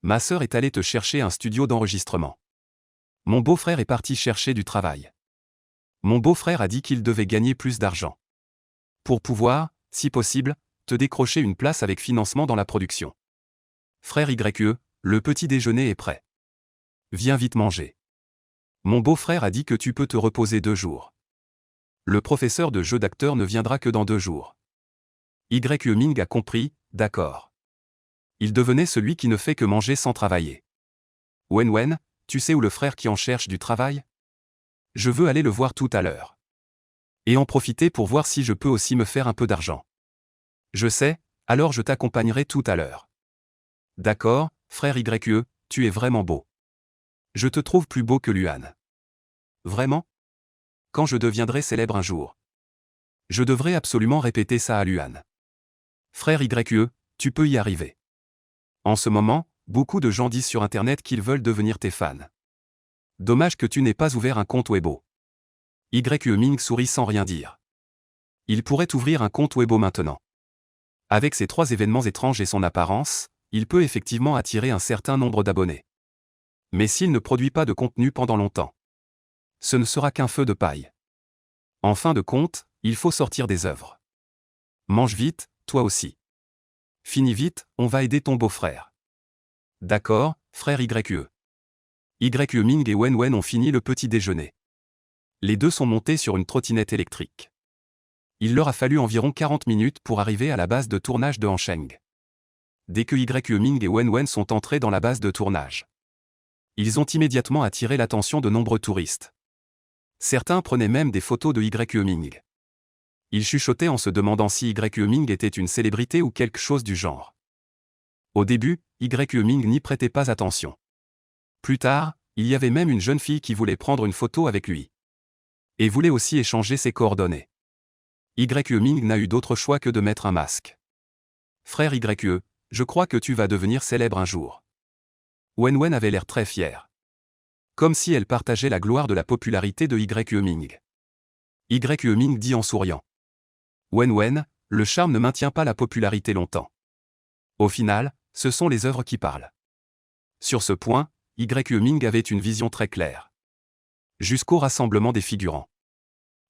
ma sœur est allée te chercher un studio d'enregistrement. Mon beau-frère est parti chercher du travail. Mon beau-frère a dit qu'il devait gagner plus d'argent. Pour pouvoir, si possible, te décrocher une place avec financement dans la production. Frère le petit déjeuner est prêt. Viens vite manger. Mon beau-frère a dit que tu peux te reposer 2 jours. Le professeur de jeu d'acteur ne viendra que dans 2 jours. Ming a compris, d'accord. Il devenait celui qui ne fait que manger sans travailler. Wenwen, tu sais où le frère qui en cherche du travail? Je veux aller le voir tout à l'heure. Et en profiter pour voir si je peux aussi me faire un peu d'argent. Je sais, alors je t'accompagnerai tout à l'heure. D'accord, frère tu es vraiment beau. Je te trouve plus beau que Luan. Vraiment? Quand je deviendrai célèbre un jour. Je devrais absolument répéter ça à Luan. Frère tu peux y arriver. En ce moment, beaucoup de gens disent sur Internet qu'ils veulent devenir tes fans. Dommage que tu n'aies pas ouvert un compte Weibo. Ming sourit sans rien dire. Il pourrait ouvrir un compte Weibo maintenant. Avec ces 3 événements étranges et son apparence, il peut effectivement attirer un certain nombre d'abonnés. Mais s'il ne produit pas de contenu pendant longtemps, ce ne sera qu'un feu de paille. En fin de compte, il faut sortir des œuvres. Mange vite, toi aussi. Finis vite, on va aider ton beau-frère. D'accord, frère Ming et Wenwen ont fini le petit déjeuner. Les deux sont montés sur une trottinette électrique. Il leur a fallu environ 40 minutes pour arriver à la base de tournage de Hansheng. Dès que Ming et Wenwen sont entrés dans la base de tournage, ils ont immédiatement attiré l'attention de nombreux touristes. Certains prenaient même des photos de Ming. Ils chuchotaient en se demandant si Ming était une célébrité ou quelque chose du genre. Au début, Ming n'y prêtait pas attention. Plus tard, il y avait même une jeune fille qui voulait prendre une photo avec lui. Et voulait aussi échanger ses coordonnées. Ming n'a eu d'autre choix que de mettre un masque. Frère je crois que tu vas devenir célèbre un jour. Wenwen avait l'air très fière. Comme si elle partageait la gloire de la popularité de Ming. Ming dit en souriant. Wenwen, le charme ne maintient pas la popularité longtemps. Au final, ce sont les œuvres qui parlent. Sur ce point, Ming avait une vision très claire. Jusqu'au rassemblement des figurants.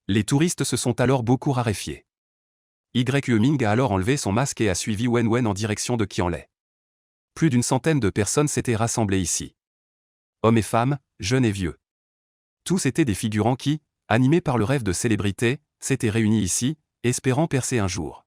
Les touristes se sont alors beaucoup raréfiés. Ming a alors enlevé son masque et a suivi Wenwen en direction de Qianlei. Plus d'une centaine de personnes s'étaient rassemblées ici. Hommes et femmes, jeunes et vieux. Tous étaient des figurants qui, animés par le rêve de célébrité, s'étaient réunis ici, espérant percer un jour.